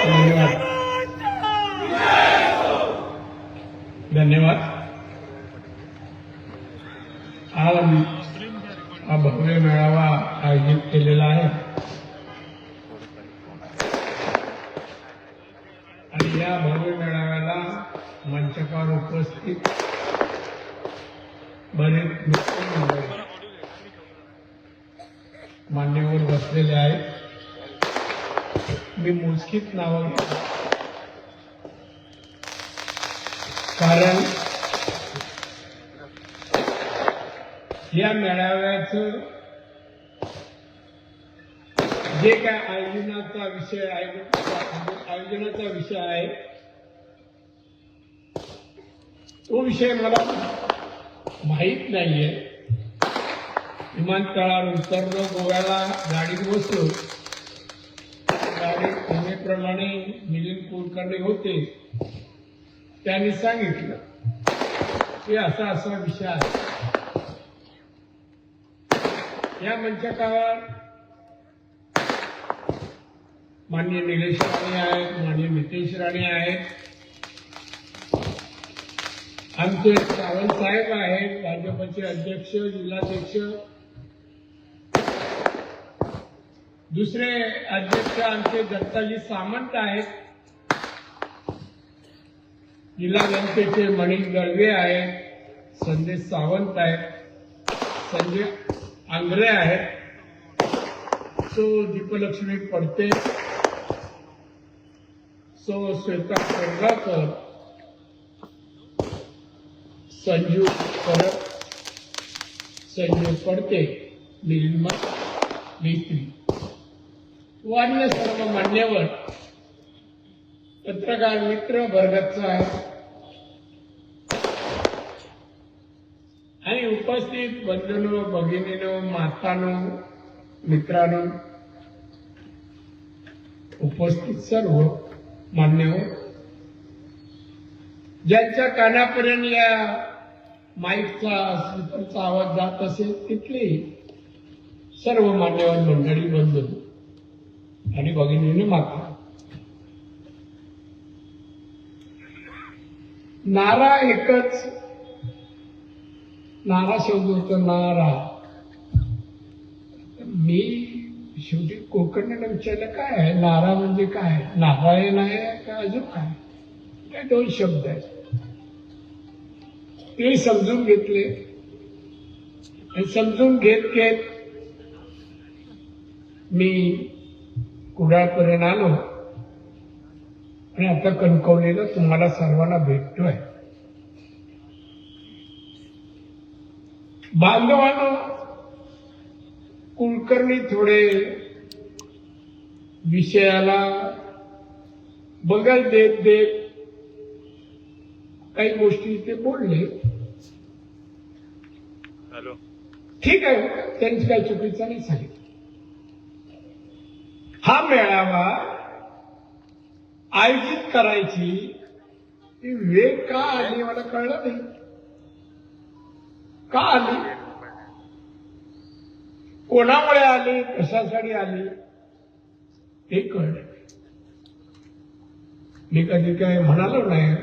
धन्यवाद धन्यवाद। आज हा भव्य मेळावा आयोजित केलेला आहे आणि या भव्य मेळाव्याला मंचकावर उपस्थित बरेच मित्रमंडळी मान्यवर बसलेले आहेत। मी मोजकीच नावं घेतो कारण या मेळाव्याचं जे काय आयोजनाचा विषय आहे तो विषय मला माहीत नाहीये। विमानतळावर उतरलो, गोव्याला गाडीत बसलो, गाडीत नेहमीप्रमाणे मिलिंद कुलकर्णी होते, त्यांनी सांगितलं की असा असा विषय आहे। या मंचकावर माननीय निलेश राणे आहेत, माननीय नितेश राणे आहेत, आमचे सावंत साहेब आहेत, भाजपचे अध्यक्ष, जिल्हाध्यक्ष, दुसरे अध्यक्ष आमचे दत्ताजी सामंत आहेत, जिल्हा बँकेचे मनीष दळवे आहेत, संदेश सावंत आहेत, संजय आंग्रे आहेत, सो दीपलक्ष्मी पडते, सो श्वेता कोरगाकर, संजू परब, संजय पडते, नीलिमा मेत्री व अन्य सर्व मान्यवर पत्रकार मित्र वर्गाचा आहे आणि उपस्थित बंधूंनो, भगिनीनो, मातांनो, मित्रांनो, उपस्थित सर्व मान्यवर, ज्यांच्या कानापर्यंत या माईकचा स्पीकरचा आवाज जात असेल तिथले सर्व मान्यवर मंडळी, बंधू आणि भगिनीने माता, नारा एकच, नारा शब्द होतो नारा। मी शेवटी कोकणला विचारलं काय आहे नारा, म्हणजे काय, नारायण आहे का अजून काय, काय दोन शब्द आहेत ते समजून घेतले आणि समजून घेत घेत मी कुडाळपर्यंत आलो आणि आता कणकवलीला तुम्हाला सर्वांना भेटतोय। बांधवांनो, कुलकर्णी थोडे विषयाला बगल देत देत काही गोष्टी ते बोलले, ठीक आहे, त्यांची काही चुकीचं नाही सांगितलं। हा मेळावा आयोजित करायची वेळ का आली मला कळलं नाही, का आली, कोणामुळे आली, कशासाठी आली हे कळलं। मी कधी काय म्हणालो नाही,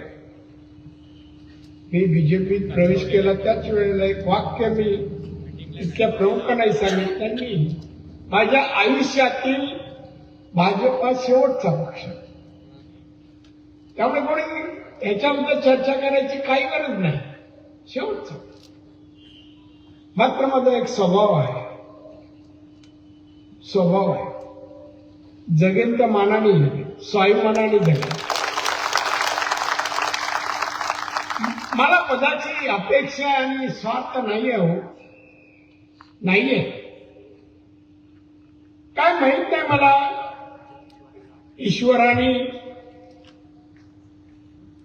मी बीजेपीत प्रवेश केला त्याच वेळेला एक वाक्य मी इतक्या प्रमुख नाही सांगितलं, त्यांनी माझ्या आयुष्यातील भाजपा शेवटचा पक्ष, त्यामुळे कोणी याच्याबद्दल चर्चा करायची काही गरज नाही, शेवटचा। मात्र माझा एक स्वभाव आहे, जगेल त्या मानाने स्वाभिमानाने जगेल। मला पदाची अपेक्षा आणि स्वार्थ नाहीये, हो नाहीये, काय माहित नाही मला ईश्वराने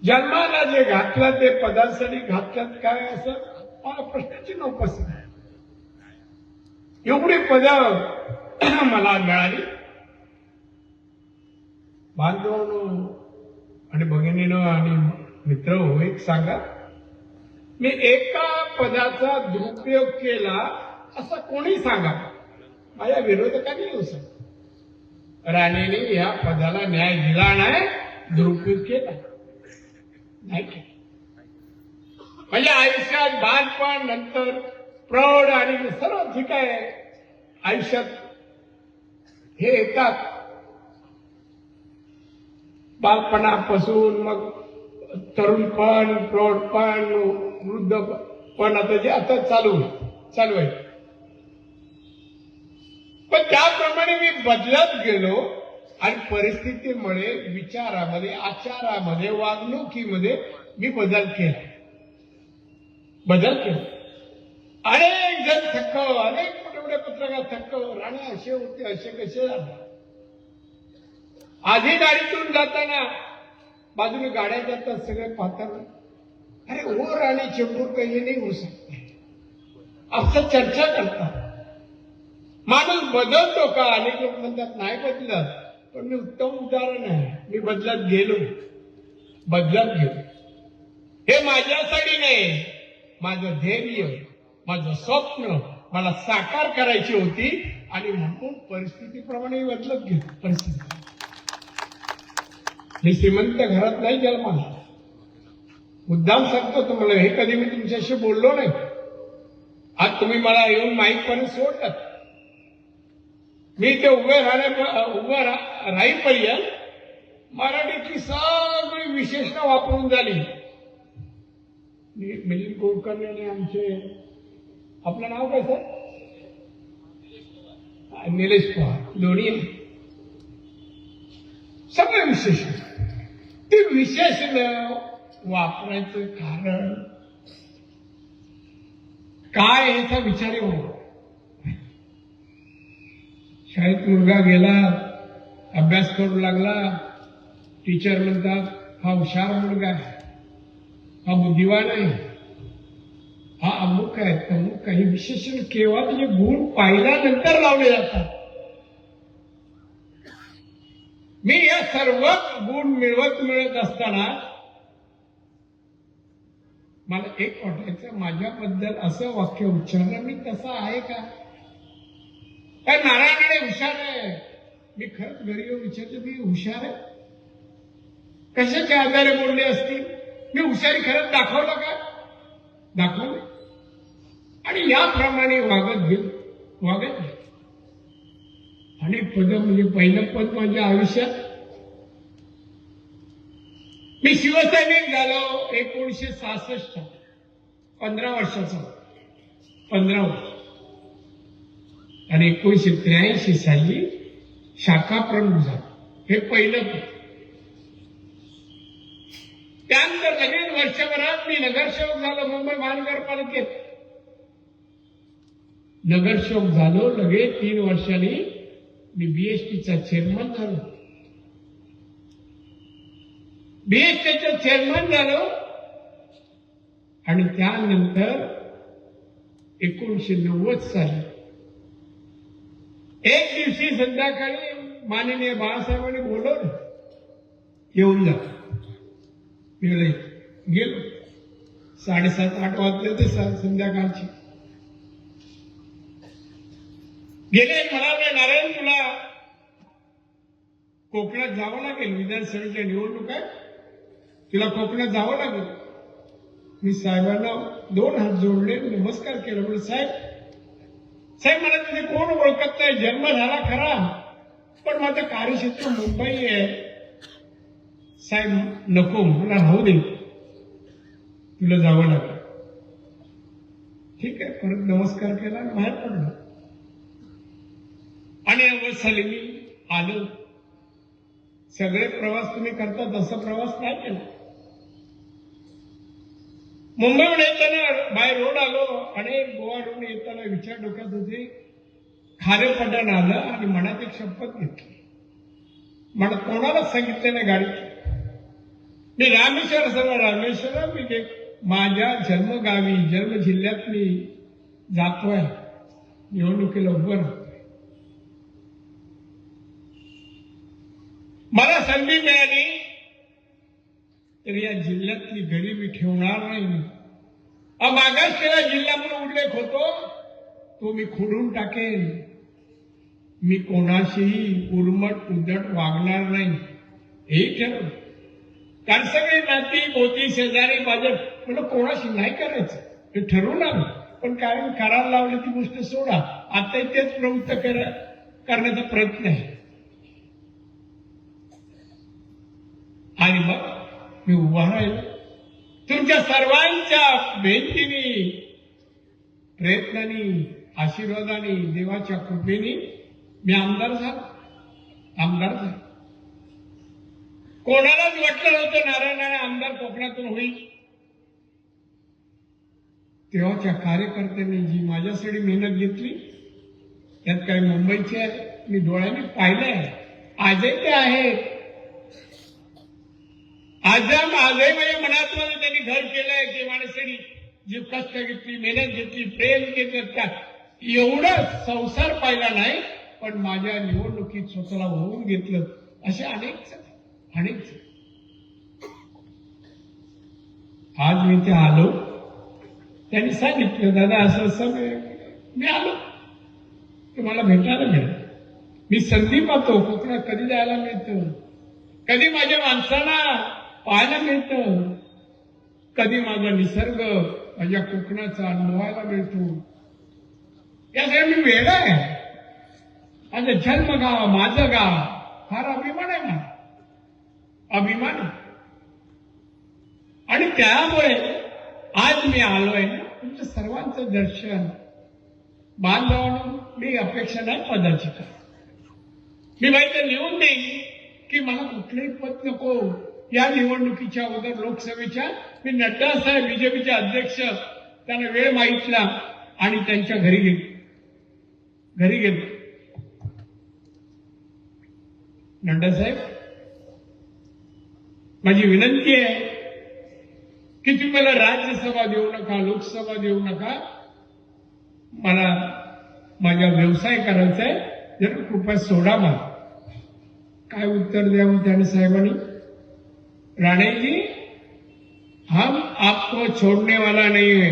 जन्माला जे घातलं ते पदासाठी घातल्यात काय, असं मला प्रश्नाची उपस्थित आहे। एवढी पद मला मिळाली। बांधवांनो आणि भगिनीनो आणि मित्र, एक सांगा, मी एका पदाचा दुरुपयोग केला असं कोणी सांगा, माझ्या विरोधकांनी येऊ सांगा। राणीने या पदाला न्याय दिला नाही, दुरुपयोग केला नाही केला. म्हणजे आयुष्यात बालपण, नंतर प्रौढ आणि सर्व ठीक आहे आयुष्यात हे येतात. बालपणापासून मग तरुणपण, प्रौढपण, वृद्धपण, आता चालू आहे. पण त्याप्रमाणे मी बदलत गेलो आणि परिस्थितीमुळे, विचारामध्ये, आचारामध्ये, वागणुकीमध्ये मी बदल केला. अनेक जण थक्क, अनेक मोठे मोठे पत्रकार थक्क, राणे असे होते, असे कसे झाले. आधी गाडीतून जाताना बाजूने गाड्या जातात, सगळे पाहतात, अरे ओ राणे चेंबूर का ये नाही होऊ शकते, असं चर्चा करतात. माणूस बदलतो का? अनेक लोक म्हणतात नाही बदलत, पण मी उत्तम उदाहरण आहे. मी बदलत गेलो. हे माझ्यासाठी नाही, माझं धैर्य, माझं स्वप्न मला साकार करायची होती आणि म्हणून परिस्थितीप्रमाणे बदलत गेलो. परिस्थिती, मी श्रीमंत घरात नाही जन्माला. मुद्दाम सांगतो तुम्हाला, हे कधी मी तुमच्याशी बोललो नाही. आज तुम्ही मला येऊन माईकपर्यंत सोडतात. मी ते उभं राहीपर्यंत मराठीची सगळी विशेषणं वापरून झाली. मिलिंद कुलकर्णी आमचे, आपलं नाव काय सर? निलेश पवार, दोन्ही सगळे विशेषण. ते विशेषण वापरायचं कारण काय याचा विचार येऊ. शाळेत मुलगा गेला, अभ्यास करू लागला, टीचर म्हणतात हा हुशार मुलगा आहे, हा बुद्धिवान आहे, हा अमुक आहे, तमुक काही विशेषण केव्हा म्हणजे गुण पाहिल्यानंतर लावले जातात. मी या सर्व गुण मिळत असताना मला एक वाटायचं, माझ्याबद्दल असं वाक्य उच्चारलं मी तसा आहे का? काय नारायणाने हुशार आहे, मी खरंच घरी येऊन विचारलं मी हुशार आहे? कशाच्या आधारे बोलले असतील? मी हुशारी खरंच दाखवलं का? दाखवलं. आणि याप्रमाणे वागत गेलो. आणि पद म्हणजे पहिलं पद माझ्या आयुष्यात, मी शिवसैनिक झालो 1966, 15 वर्षाचा, 15 वर्ष. आणि 1983 साली शाखा प्रमुख झालो. हे पहिलं पद. त्यानंतर लगेच वर्षभरात मी नगरसेवक झालो मुंबई महानगरपालिकेत. नगरसेवक झालो, लगेच 3 वर्षांनी मी बीएसटीचा चेअरमन झालो. बीएसटीचा चेअरमन झालो आणि त्यानंतर 1990 साली एक दिवशी संध्याकाळी माननीय बाळासाहेबांनी बोलवलं, येऊन जा. मी गेलो. 7:30-8 वाजले होते संध्याकाळची. गेले, म्हणाले नारायण तुला कोकणात जावं लागेल, विधानसभेच्या निवडणूक आहे, तुला कोकणात जावं लागेल. मी साहेबांना 2 हात जोडले, नमस्कार केला. म्हणजे साहेब मला तिथे कोण ओळखत नाही, जन्म झाला खरा, पण माझं कार्यक्षेत्र मुंबई आहे. साहेब नको, मला राहू दे, तुला जावं लागेल. ठीक आहे, परत नमस्कार केला आणि बाहेर पडलो. आणि अवस्थाली मी आलो. सगळे प्रवास तुम्ही करता तसा प्रवास नाही केला. मुंबईहून येताना बाय रोड आलो आणि गोवा रोड येताना विचार डोक्यात होते, खारे पठाण आलं आणि मनात एक शपथ घेतली. मला कोणालाच सांगितलं नाही गाडीत. मी रामेश्वर मी माझ्या जन्मगावी, जन्म जिल्ह्यात मी जातोय, निवडणुकीला उभं राहतोय. मला संधी मिळाली तर या जिल्ह्यातली गरिबी ठेवणार नाही. मागासलेला जिल्हा म्हणून उल्लेख होतो, तो मी खोडून टाकेन. मी कोणाशीही उर्मट उद्धट वागणार नाही, हेही ठरवलं. कारण सगळे नाती मोती शेजारी बाजार म्हणून कोणाशी नाही करायचं हे ठरवून आलं. पण कारण करायला लावली ती गोष्ट सोडा, आता तेच प्रवृत्त करण्याचा प्रयत्न आहे. आणि मग मी उभा राहिलो तुमच्या सर्वांच्या भेटीने, प्रयत्नांनी, आशीर्वादाने, देवाच्या कृपेने मी आमदार झालो. कोणालाच वाटलं नव्हतं नारायणाने आमदार कोकणातून होईल. तेव्हाच्या कार्यकर्त्यांनी जी माझ्यासाठी मेहनत घेतली त्यात काही मुंबईची आहे, मी डोळ्यांनी पाहिलंय. आजही ते आहेत. आजही माझ्या मनात त्यांनी घर केलंय की माणसाने जी कष्ट घेतली, मेहनत घेतली, प्रेम घेतलं, त्या एवढं संसार पाहिला नाही, पण माझ्या निवडणुकीत स्वतःला होऊन घेतलं. असे अनेक. आज मी ते आलो, त्यांनी सांगितलं दादा असं असं. मी आलो, तुम्हाला भेटायला मिळेल. मी संधी पाहतो कोकणात, कधी जायला मिळतं, कधी माझ्या माणसांना पाहायला मिळतं, कधी माझा निसर्ग माझ्या कोकणाचा अनुभवायला मिळतो. यासाठी मी वेगळा आहे. माझं जन्मगाव, माझं गाव फार अभिमान आहे मला, अभिमान आहे. आणि त्यामुळे आज मी आलोय ना तुमच्या सर्वांचं दर्शन. बांधवांनो, मी अपेक्षा नाही पदाची करत. मी माहिती लिहून देईन की मला कुठलंही पद नको. या निवडणुकीच्या अगोदर लोकसभेच्या मी नड्डा साहेब बीजेपीचे अध्यक्ष, त्यांना वेळ मागितला आणि त्यांच्या घरी गेलो. नड्डा साहेब, माझी विनंती आहे की तुम्ही मला राज्यसभा देऊ नका, लोकसभा देऊ नका. मला माझा व्यवसाय करायचा आहे, जर कृपया सोडा मला. काय उत्तर द्यावं त्याने साहेबांनी? राणे जी, हम आपको छोड़ने वाला नहीं है.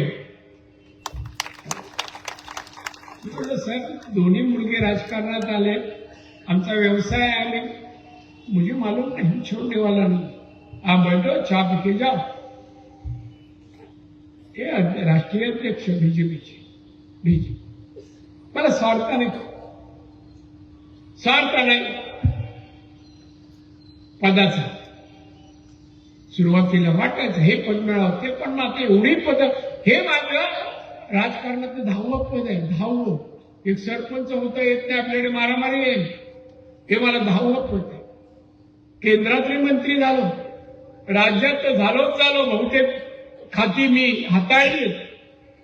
सर, दोन्ही मुलगे राजकारणात आले, आमचा व्यवसाय आहे, मुझे मालूम नहीं, छोड़ने वाला नहीं. आप बैठो, चहा पी के जाओ. हे राष्ट्रीय अध्यक्ष बीजेपी. मला स्वार्थ नाही पदाचा. सुरुवातीला वाटायचं हे पद मिळावं, ते पण आता एवढी पद. हे माझं राजकारणाचं 10वं पद आहे. 10वं. एक सरपंच होता येत नाही, आपल्याकडे मारामारी आहे. हे मला 10वं पद आहे. केंद्रातले मंत्री झालो, राज्यात झालो, बहुतेक खाती मी हाताळली,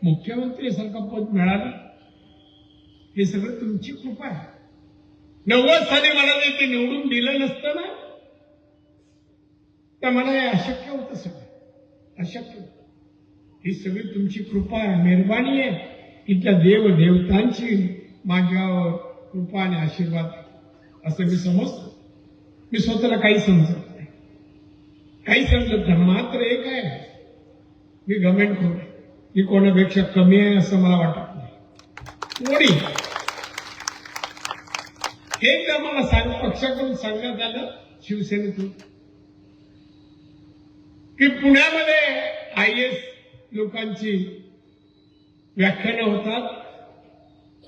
मुख्यमंत्री सारखं पद मिळालं. हे सगळं तुमची कृपा आहे. 90 साली मला जर ते निवडून दिलं नसतं ना, तर मला हे अशक्य होतं. सगळं अशक्य होतं. ही सगळी तुमची कृपा आहे, मेहरबानी आहे. इथल्या देवदेवतांची माझ्यावर कृपा आणि आशीर्वाद असं मी समजतो. मी स्वतःला काही समजत नाही. मात्र एक आहे, मी गव्हर्नमेंट करू, मी कोणापेक्षा कमी आहे असं मला वाटत नाही. कोणी एकदा मला पक्षाकडून सांगण्यात आलं, शिवसेनेतून, की पुण्यामध्ये IAS लोकांची व्याख्यानं होतात,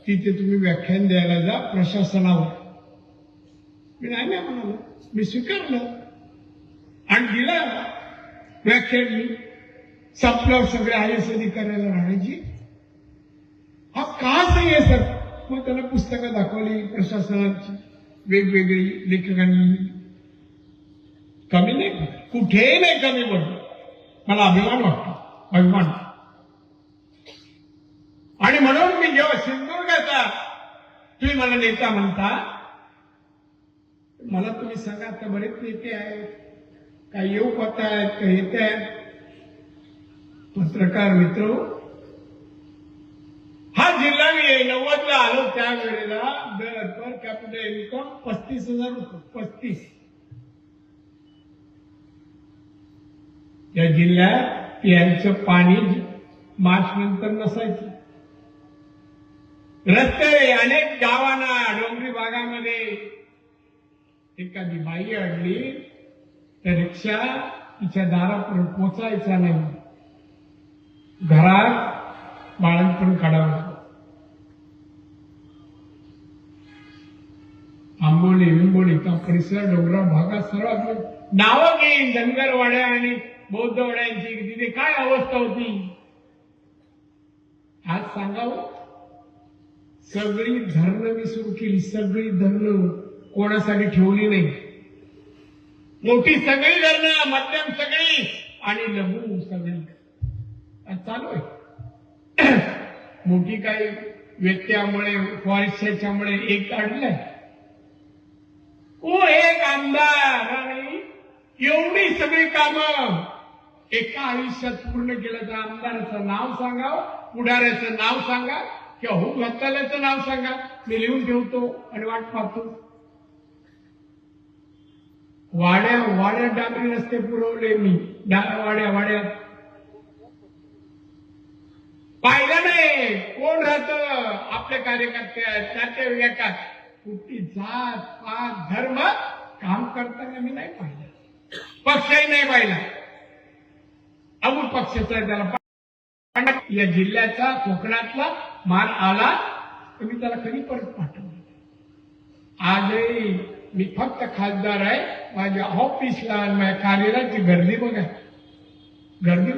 तिथे तुम्ही व्याख्यान द्यायला जा प्रशासनावर. मी नाही म्हणालो, मी स्वीकारलं आणि दिला व्याख्यान. मी संपल्यावर सगळे IAS अधिकाऱ्याला राहण्याची हा का सही आहे सर. मग त्याला पुस्तकं दाखवली प्रशासनाची, वेगवेगळी लेखकांनी. कमी नाही, कुठेही नाही कमी पडलं. मला अभिमान वाटतो, अभिमान. आणि म्हणून मी जेव्हा सिंधुदुर्गाचा तुम्ही मला नेता म्हणता, मला तुम्ही सांगा, आता बरेच नेते आहेत, काही येऊ पत्ता आहेत, काही येते आहेत. पत्रकार मित्र, हा जिल्हा मी 90ला आलो त्यावेळेला दर पर कॅपिटल इन्कम 35,000 रुपये. 35. या जिल्ह्यात यांचं पाणी मार्च नंतर नसायचं. रस्ते अनेक गावांना डोंगरी भागामध्ये एखादी बाई अडली तर रिक्षा तिच्या दारापर्यंत पोचायचा नाही, घरात बाळंतपण काढावं. आंबोली विंबोली का परिसर डोंगराळ भागात सर्वात नावं घेईन धनगरवाड्या आणि बौद्धवाड्यांची तिथे काय अवस्था होती आज सांगावं. सगळी धरणं मी सुरू केली, सगळी धरणं कोणासाठी ठेवली नाही. मोठी सगळी धरणं, मध्यम सगळी आणि लघु सगळी चालू आहे. मोठी काही व्यत्ययामुळे फॉरेस्टच्यामुळे एक काढलंय. एक आमदार आणि एवढी सगळी कामं एका आयुष्यात पूर्ण केलं तर आमदाराचं नाव सांगावं, पुढाऱ्याचं नाव सांगा किंवा हो घातल्याचं नाव सांगा. मी लिहून ठेवतो आणि वाट पाहतो. वाड्या डांबरी रस्ते पुरवले मी, वाड्यात पाहिलं नाही कोण राहतं. आपले कार्यकर्ते आहेत, नातेवाईकात कुठली जात पात धर्म काम करताना मी नाही पाहिलं, पक्षही नाही पाहिला. अमुक पक्षाचा त्याला या जिल्ह्याचा कोकणातला माल आला तर मी त्याला कधी परत पाठवलं. आजही मी फक्त खासदार आहे, माझ्या ऑफिसला माझ्या कार्यालयाची गर्दी बघा, गर्दी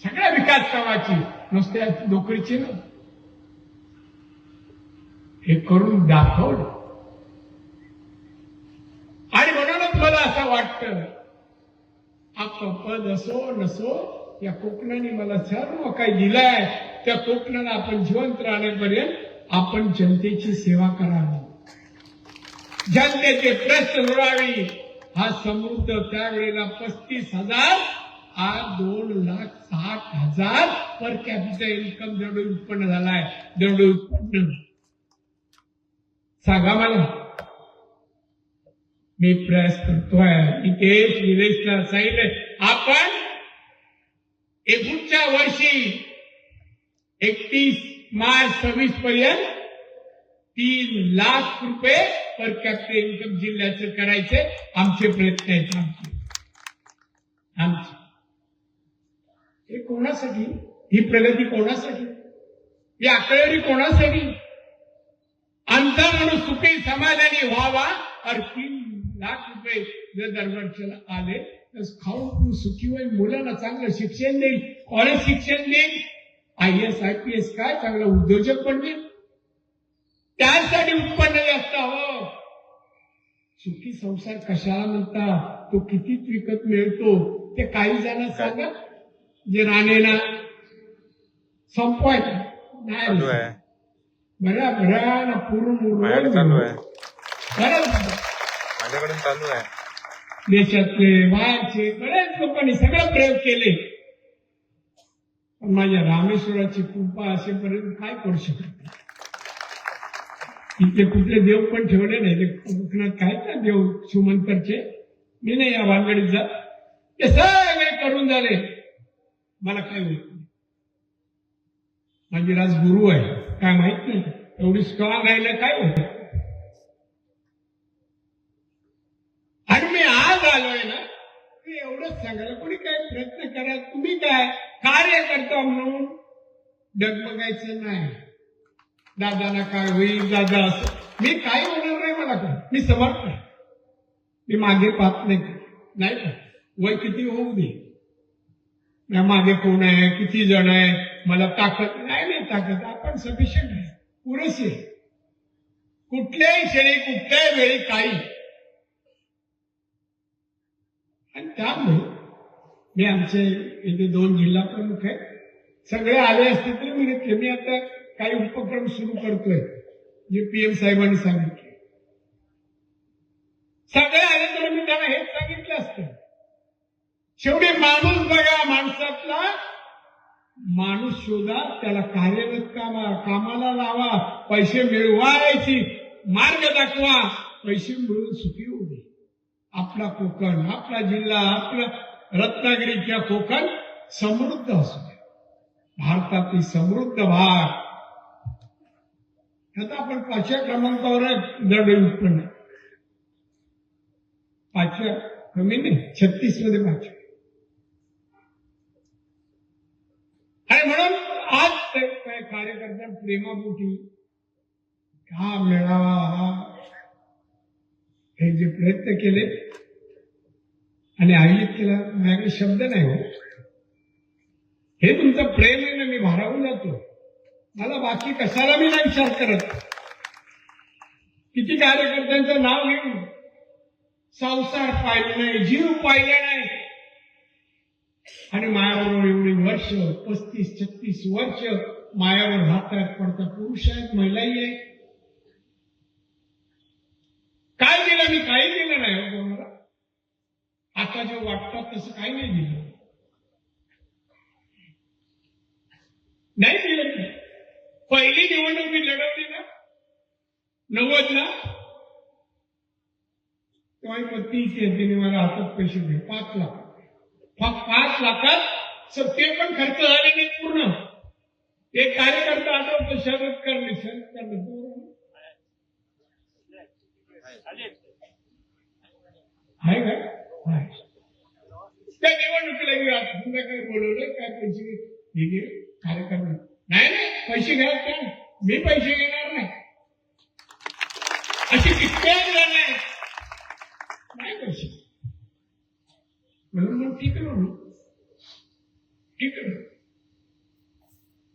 सगळ्या विकास कामाची, नुसत्या नोकरीची ना. हे करून दाखवलं आणि म्हणूनच मला असं वाटतं आपलं पद असो नसो या कोकणाने मला सर्व काही दिलंय. त्या कोकणाला आपण जिवंत राहण्यापर्यंत आपण जनतेची सेवा करावी, जनतेचे प्रश्न सोडावी. हा समृद्ध त्यावेळेला 35,000 आज 2,60,000 पर कॅपिटल इन्कम जेवढं उत्पन्न झालाय तेवढं उत्पन्न सांगा मला. मी प्रयास करतोय. इथे निलेशला सांगितलं आपण पुढच्या वर्षी 31 मार्च 26 पर्यंत 3 लाख रुपये पर कॅपिटल इन्कम जिल्ह्याचं करायचे आमचे प्रयत्न आहेत. आमचे हे कोणासाठी, ही प्रगती कोणासाठी, ही आकडेवारी कोणासाठी. आमचा माणूस सुखी समाधानी व्हावा और 3 लाख रुपये जर दरवर्षाला आले तर खाऊन सुखी होईल, मुलांना चांगलं शिक्षण देईल, कॉलेज शिक्षण देईल, IAS IPS काय चांगलं उद्योजक बनवेल. त्यासाठी उत्पन्न जास्त हवं. सुखी संसार कशाला म्हणतात, तो कितीत विकत मिळतो ते काही जण सांगा. जे राणेना संपवायचं नाही, बऱ्या पूर्ण माझ्याकडून चालू आहे. देशातले बाहेरचे बरेच लोकांनी सगळे प्रयोग केले, पण माझ्या रामेश्वराची कृपा असेपर्यंत काय करू शकत. इथे कुठले देव पण ठेवले नाही. ते कोकणात काय ना देव सुमंतरचे, मी नाही या भानगडीत जात. ते सगळे करून झाले, मला काय होत नाही. माझी राजगुरू आहे, काय माहित नाही एवढी स्ट्रॉंग राहिलं काय होत. आणि मी आज आलोय ना, मी एवढंच सांगायला, कोणी काय प्रयत्न करा, तुम्ही काय कार्यकर्ता म्हणून डगमगायचं नाही. दादाला काय होईल, दादा असं मी काही होणार नाही. मला काय, मी समर्थ आहे. मी मागे पाहत नाही का, वय किती होऊ दे, मागे कोण आहे, किती जण आहे, मला ताकद नाही. ताकद आपण सफिशियंट आहे, पुरेसे. कुठल्याही क्षणी कुठल्याही वेळी काही. आणि त्यामुळे मी आमचे इथे 2 जिल्हा प्रमुख आहेत, सगळे आले असते तरी मी घेतले. मी आता काही उपक्रम सुरू करतोय जे PM साहेबांनी सांगितले. सगळे आले तर मी त्यांना हेच सांगितलं असतं. शेवटी माणूस बघा, माणसातला माणूस शोधा, त्याला कार्यरत कामाला लावा, पैसे मिळवायची मार्ग दाखवा, पैसे मिळून सुखी होऊ दे. आपला कोकण, आपला जिल्हा, आपला रत्नागिरी किंवा कोकण समृद्ध असू दे. भारतातील समृद्ध भाग आता आपण 5व्या क्रमांकावर आहे दर उत्पन्न. 5व्या कमी नाही, 36 मध्ये 5. आणि म्हणून आज काय कार्यकर्त्या प्रेमापोटी हा मेळावा हा हे जे प्रयत्न केले आणि आयोजित केला, माझ्याकडे शब्द नाही हो. हे तुमचं प्रेम आहे ना, मी भारावून जातो. मला बाकी कशाला मी नाही विचार करत. किती कार्यकर्त्यांचं नाव घेऊन संसार पाहिलं नाही, जीव पाहिला नाही, आणि मायाबरोबर एवढी वर्ष 35-36 वर्ष मायावर हातात पडता पुरुष आहेत, महिलाही आहेत. काय दिलं मी? काही दिलं नाही हो कोणाला. आता जे वाटतात तसं काही नाही दिलं. नाही दिलं मी. पहिली निवडणूक मी लढवली ना 90ला, तेव्हा पत्नी तिने मला हातात पैसे दिले 5 लाख. 5 लाखात ते पण खर्च झाले नाही पूर्ण. एक कार्यकर्ता आठवतो शरद करणे, आहे का? त्या निवडणुकीला मी आज संध्याकाळी बोलवलं, काय पैसे घे कार्यकर्ता. नाही पैसे घ्या, काय मी पैसे घेणार नाही. अशी कित्येक जण नाही पैसे. म्हणून मग ठीक आहे, ठीक आहे,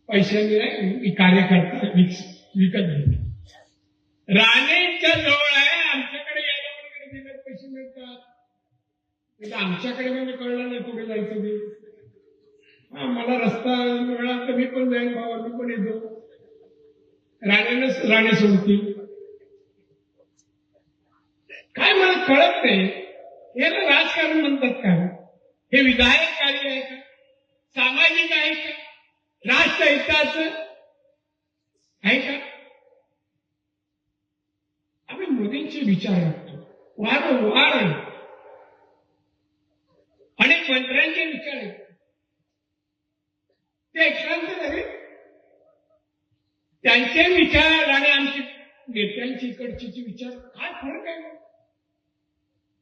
पैशाने नाही, मी कार्यकर्ता विकत घेतो. राणेच्या जवळ आहे, आमच्याकडे यायला वगैरे दिल्यात पैसे मिळतात. आमच्याकडे म्हणजे कळलं नाही कुठे जायचं ते. मला रस्ता मिळाला तर मी पण जाईन बाबा, मी पण येतो. राणे सोडतील काय मला कळत नाही. याला राजकारण म्हणतात का? हे विधायक कार्य आहे का? सामाजिक आहे का? राष्ट्रहिताचं आहे का? आम्ही मोदींचे विचार करतो वारंवार. अनेक मंत्र्यांचे विचार आहेत, ते ऐकल्यानंतर झाले. त्यांचे विचार आणि आमचे नेत्यांचे इकडचे विचार काय फरक आहे?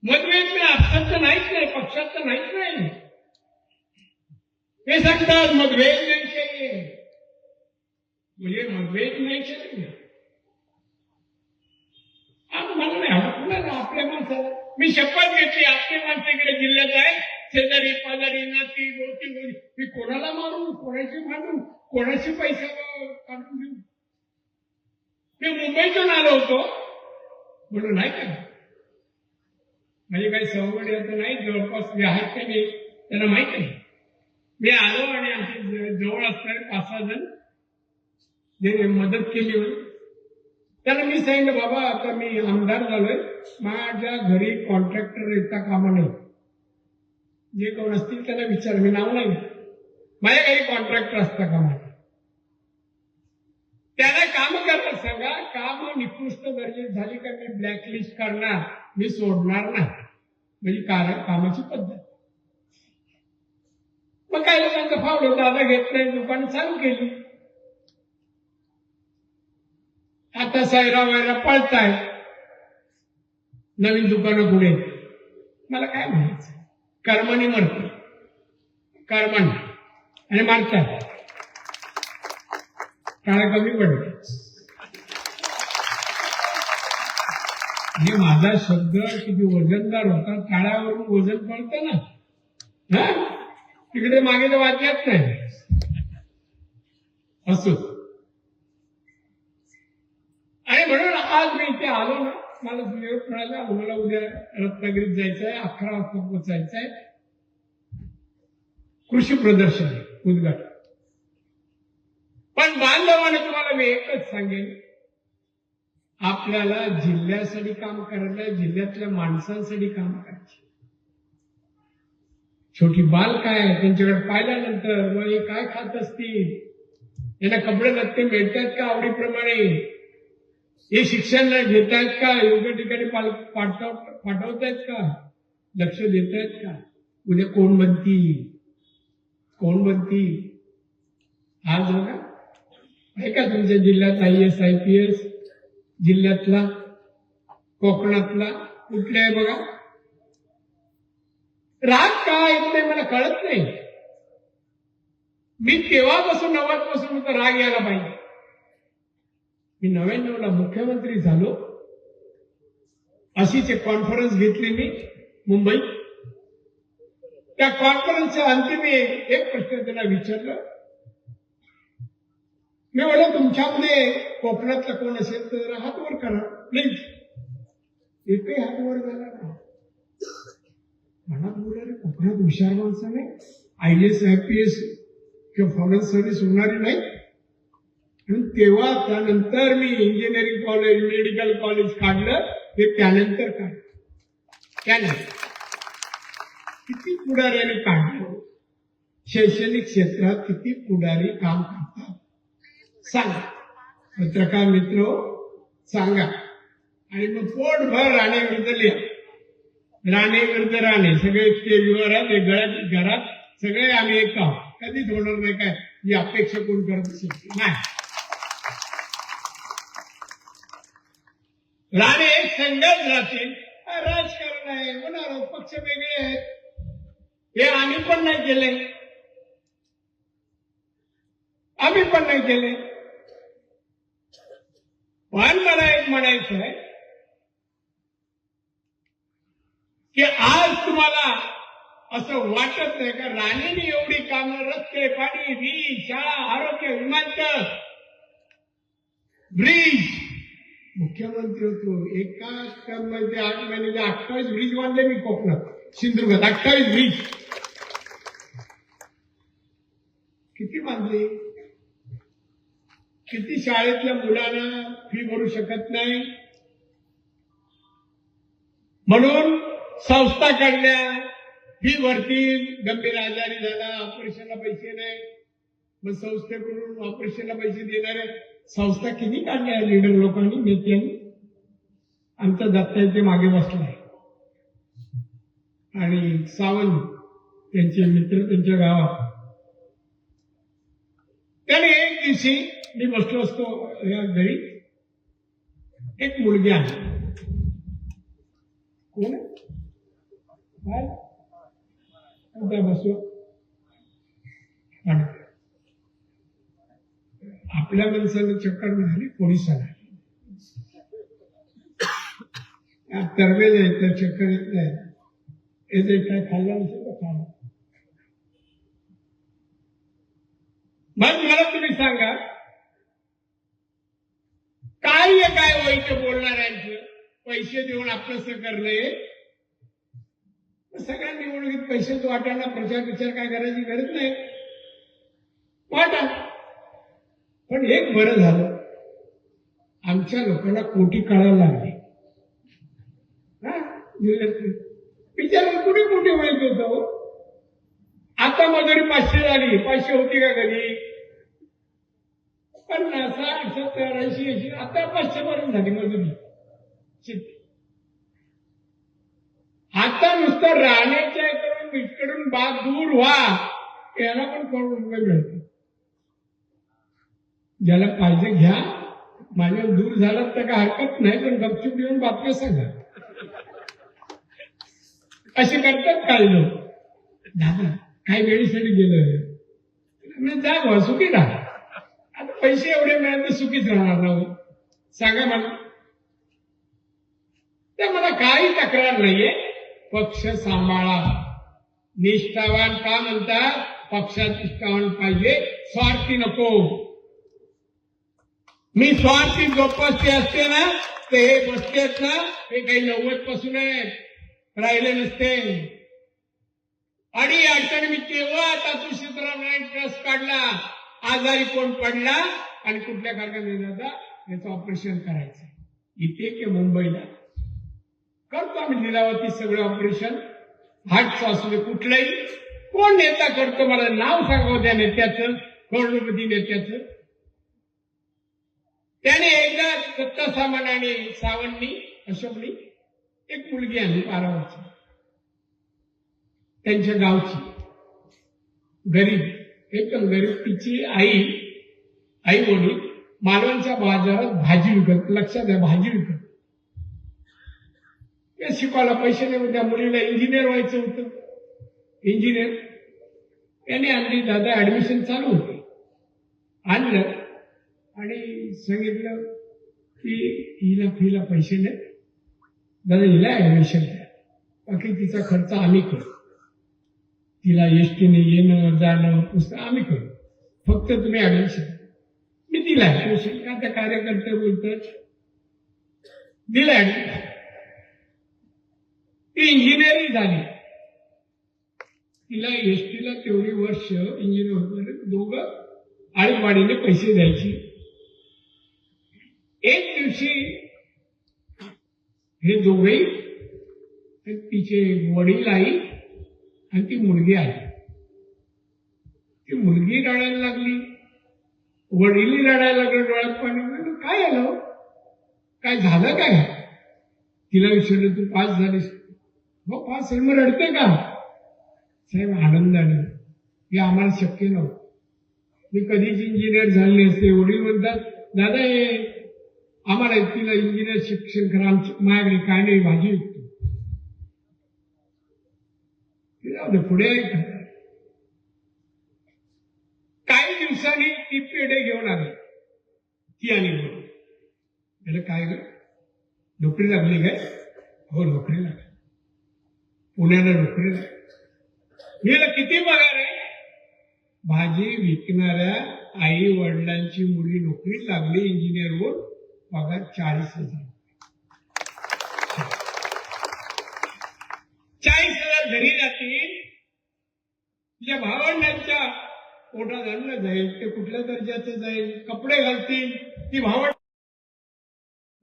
मतभेद मी आपसात तर नाहीच नाही, पक्षात तर नाहीच नाही. ते सांगतात मतभेद नाही चाहिए, म्हणजे मतभेद नाही चाहिए. मला नाही आवडत आपल्या माणसाला. मी शपथ घेतली, आपल्या माणसाकडे जिल्ह्यात आहे, शेजारी पाजारी नाती गोष्टी मी कोणाला मारू, कोणाशी मारू, कोणाशी पैसा काढून देऊ. मी मुंबईतून आलो होतो म्हणून नाही का, म्हणजे काही सवड येतं नाही. जवळपास जे आहेत का नाही त्यांना माहित नाही. मी आलो आणि आमच्या जवळ असणारे 5-6 जण जे मदत केली होती त्यांना मी सांगितलं, बाबा आता मी आमदार झालोय, माझ्या घरी कॉन्ट्रॅक्टर येता कामा नाही. जे कोण असतील त्यांना विचार, मी नाव नाही, माझ्या घरी कॉन्ट्रॅक्टर असता कामा नाही. त्याला काम करायला सांगा, काम निकृष्ट दर्जाची झाली का मी ब्लॅकलिस्ट करणार, मी सोडणार नाही. म्हणजे कामाची पद्धत. मग काही लोकांचं फावलं, दादा घेत नाही, दुकान चालू केली. आता सायरा वायरा पळताय, नवीन दुकानं पुढे. मला काय म्हणायचं, कर्माने मरते, कर्माने आणि मारतात, टाळा कमी पडते. हे माझा शब्द किती वजनदार होता, टाळ्यावरून वजन पडतं ना, तिकडे मागे तर वाचत नाही. असो. आणि म्हणून आज मी इथे आलो ना, मला निरोप मिळाला, मला उद्या रत्नागिरीत जायचं आहे, 11 वाजता पोहोचायचं आहे. कृषी प्रदर्शन आहे, उद्घाटन. पण बांधवाने तुम्हाला मी एकच सांगेन, आपल्याला जिल्ह्यासाठी काम करायचं, जिल्ह्यातल्या माणसांसाठी काम करायचं. छोटी बाल काय त्यांच्याकडे पाहिल्यानंतर मग हे काय खात असतील, यांना कपडे लत्ते मिळतात का आवडीप्रमाणे, हे शिक्षण घेत आहेत का, योग्य ठिकाणी पाठवतायत का, लक्ष देत आहेत का, उद्या कोण बनतील. आज बघा आहे का तुमच्या जिल्ह्यात IAS IPS जिल्ह्यातला कोकणातला कुठले आहे बघा. राग का येत नाही मला कळत नाही. मी केव्हापासून 90 पासून तर राग यायला पाहिजे. मी 99 ला मुख्यमंत्री झालो. अशीच एक कॉन्फरन्स घेतली मी मुंबईत. त्या कॉन्फरन्सच्या अंती मी एक प्रश्न त्यांना विचारलं. मी म्हणलं तुमच्यामध्ये कोकणातला कोण असेल तर हात वर करा प्लीज. एकही हात वर झाला ना. मनात बोलणारे कोकणात हुशार माणसं नाही, IAS IPS किंवा फॉरेन सर्व्हिस होणारी नाही. आणि तेव्हा त्यानंतर मी इंजिनिअरिंग कॉलेज मेडिकल कॉलेज काढलं. ते त्यानंतर काढलं. त्यानंतर किती पुढाऱ्याने काढलं. शैक्षणिक क्षेत्रात किती पुढारी काम करतात सांगा. पत्रकार मित्र सांगा. आणि मग पोटभर राणे विरुद्ध लिहा. राणे विरुद्ध राणे सगळे स्टेजवर आहेत, घरात सगळे आम्ही एक आहोत. कधीच होणार नाही काय ही अपेक्षा कोण करत असेल नाही. राणे एक संघच राहतील. राजकारण आहे होणार, पक्ष वेगळे आहेत. हे आम्ही पण नाही केले, आम्ही पण नाही केले. पण मला एक म्हणायचं आहे की आज तुम्हाला असं वाटत नाही का राणेने एवढी कामं, रस्ते, पाणी, वीज, शाळा, आरोग्य, विमानतळ, ब्रिज, मुख्यमंत्री होतो एका टर्म मध्ये 8 महिन्याचे 28 ब्रिज बांधले मी कोकणात, सिंधुदुर्गात 28 ब्रिज. किती बांधले? किती शाळेतल्या मुलांना फी भरू शकत नाही म्हणून संस्था काढल्या. फी भरतील, गंभीर आजारी झाला, ऑपरेशनला पैसे नाही, मग संस्थेकडून ऑपरेशनला पैसे देणाऱ्या संस्था किती काढल्या लीडर लोकांनी, नेत्यांनी. आमचा दत्ताचे मागे बसलाय आणि सावंत त्यांचे मित्र त्यांच्या गावात. त्याने एक दिवशी मी बसलो असतो या घरी, एक मुलगी आली. कोण काय बसलो. आपल्या माणसाला चक्कर नाही, पोलिसांना तरबेज येत नाही, चक्कर येत नाही. येते काय खाल्ला नसेल तर खाल्ला. मग मला तुम्ही सांगा काय वाईट बोलणाऱ्यांचं पैसे देऊन आपलंसं करणे. सगळ्या निवडणुकीत पैसेच वाटायला प्रचार काय करायची गरज नाही, वाटा. पण एक बरं झालं, आमच्या लोकांना कोटी कळायला लागली. विचार कुठे कुठे माहित होतं. आता मजुरी 500 झाली, 500 होती का कधी? 50, 60, 70, 80, 80, आता 500 पर्यंत झाली मजुरी. आता नुसतं राहण्याच्या इकडून बाग दूर व्हा, याला पण करोड रुपये मिळतात. ज्याला पाहिजे घ्या, माझ्या दूर झाला तर काय हरकत नाही, पण गपचूप येऊन बातम्या सांगा. असे करतात काही लोक. दादा काही वेळेसाठी गेलं जा भाऊ, सुखी राहा. आता पैसे एवढे मिळाले तर सुखीच राहणार ना, सांगा मला. तर मला काही तक्रार नाहीये. पक्ष सांभाळा, निष्ठावान का म्हणतात, पक्षात निष्ठावान पाहिजे, स्वार्थी नको. मी स्वार्थी जोपासते असते ना तर हे बसतेच ना, हे काही 90 पासून राहिले नसते. आणि अडचणी मी तेव्हा आता तुळशीराम नाईक ट्रस्ट काढला. आजारी कोण पडला आणि कुठल्या कारखान्याचा याचं ऑपरेशन करायचं इथे की मुंबईला करतो आम्ही लीलावती सगळं ऑपरेशन. हार्टचं असू दे कुठलंही. कोण नेता करतो मला नाव सांगावं त्या नेत्याचं, करोडपती नेत्याचं. त्याने एकदा दत्ता सामान आणि सावंतनी अशोकनी एक मुलगी आणली 12 वर्ष, त्यांच्या गावची, गरीब एकदम गरीब. तिची आई वडील मालवणच्या बाजारात भाजी विकत, लक्षात आहे भाजी विकत. ते शिकवायला पैसे नाही, त्या मुलीला इंजिनियर व्हायचं होतं. इंजिनियर त्याने आणली, दादा ऍडमिशन चालू होते, आणलं आणि सांगितलं की हिला फीला पैसे नाही, दादा हिला ऍडमिशन द्या, बाकी तिचा खर्च आम्ही करू, तिला एसटीने येणं जाणं पुस्तक आम्ही करू, फक्त तुम्ही ऍडमिशन. मी दिला ऍडमिशन, का त्या कार्यकर्ते बोलतात, दिला ऍडमिशन. ती इंजिनिअरिंग झाली, तिला एसटीला तेवढी वर्ष इंजिनियर होत, दोघं आळीवाडीने पैसे द्यायची. एक दिवशी हे दोघेही, तिचे वडील आई आणि ती मुलगी आली. ती मुलगी रडायला लागली, वडीलही रडायला लागले, डोळ्यात पाणी. काय आलं, काय झालं काय? तिला विचारलं, तू पास झालीस? हो पास आहे. मग रडते का? साहेब आनंदाने, हे आम्हाला शक्य नव्हतं, मी कधीच इंजिनियर झाले नसते. वडील म्हणतात, दादा हे आम्हाला तिला इंजिनियर शिक्षण करा, माझ्याकडे काय नाही, भाजी विकतो. पुढे काही दिवसांनी ती पेढे घेऊन आली, ती आणि बोल, त्याला काय ग नोकरी लागली काय? हो नोकरी लागली, पुण्याला नोकरी लागली. हिला किती पगार आहे? भाजी विकणाऱ्या आई वडिलांची मुली नोकरी लागली इंजिनियर होऊन, पगार 40,000. 40,000 घरी जातील, तिच्या भावंडांच्या पोटात अन्न जाईल, ते कुठल्या दर्जाचं जाईल, कपडे घालतील, ती भावंड.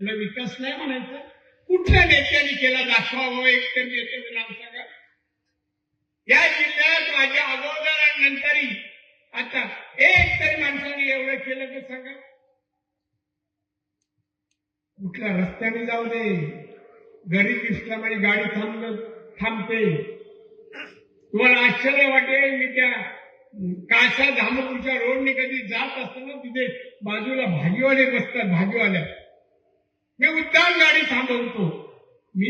विकास नाही म्हणायचं. कुठल्या नेत्याने केला दाखवावं, एक तर नेत्याचं नाव सांगा. या जिल्ह्यात माझ्या अगोदर आणि नंतरही आता एक तरी माणसाने एवढं केलं तर सांगा. कुठल्या रस्त्याने जाऊ दे, घरी दिसला माझी गाडी थांबते. तुम्हाला आश्चर्य वाटेल, मी त्या कासा धामपूरच्या रोडने कधी जात असताना तिथे बाजूला भाजीवाले बसतात, भाजीवाल्या. मी मुद्दाम गाडी थांबवतो, मी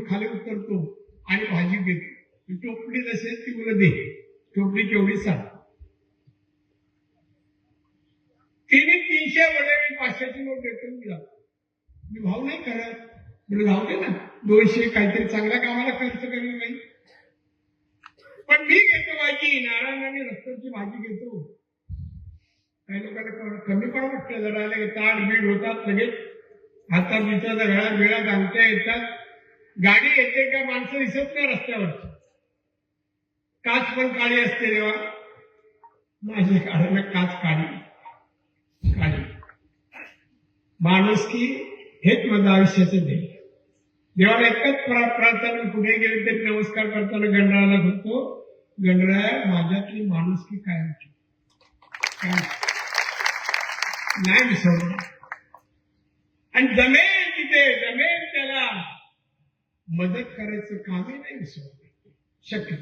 खाली उतरतो आणि भाजी घेतो. टोपली जशी ती मुलं दे, टोपली केवढी सांग. तिने 300 वडे, मी 500ची नोट देतो, मी जातो. मी भाव नाही करत, म्हणजे जाऊ दे ना, 200 काहीतरी चांगल्या कामाला खर्च करेल नाही. पण मी घेतो भाजी, नारायण आणि रस्त्याची भाजी घेतो. काही लोकांना कमी पण वाटतं, जरा ताट बीड होतात, लगेच हातात बिचार घरात वेळात अंगठ्या येतात, गाडी येते का माणसं दिसत नाही रस्त्यावरची, काच पण काळी असते. तेव्हा माझ्या काढायला काच काळी. माणूस की हेच माझं आयुष्याचं ध्येय. देवाला एकच प्रार्थना, कुठे गेले तरी नमस्कार करताना गणरायाला म्हणतो, गणराया माझ्यातली माणुसकी काय नाही विसरलो. आणि जमेल तिथे जमेल त्याला मदत करायचं कामही नाही विसरलो. शक्य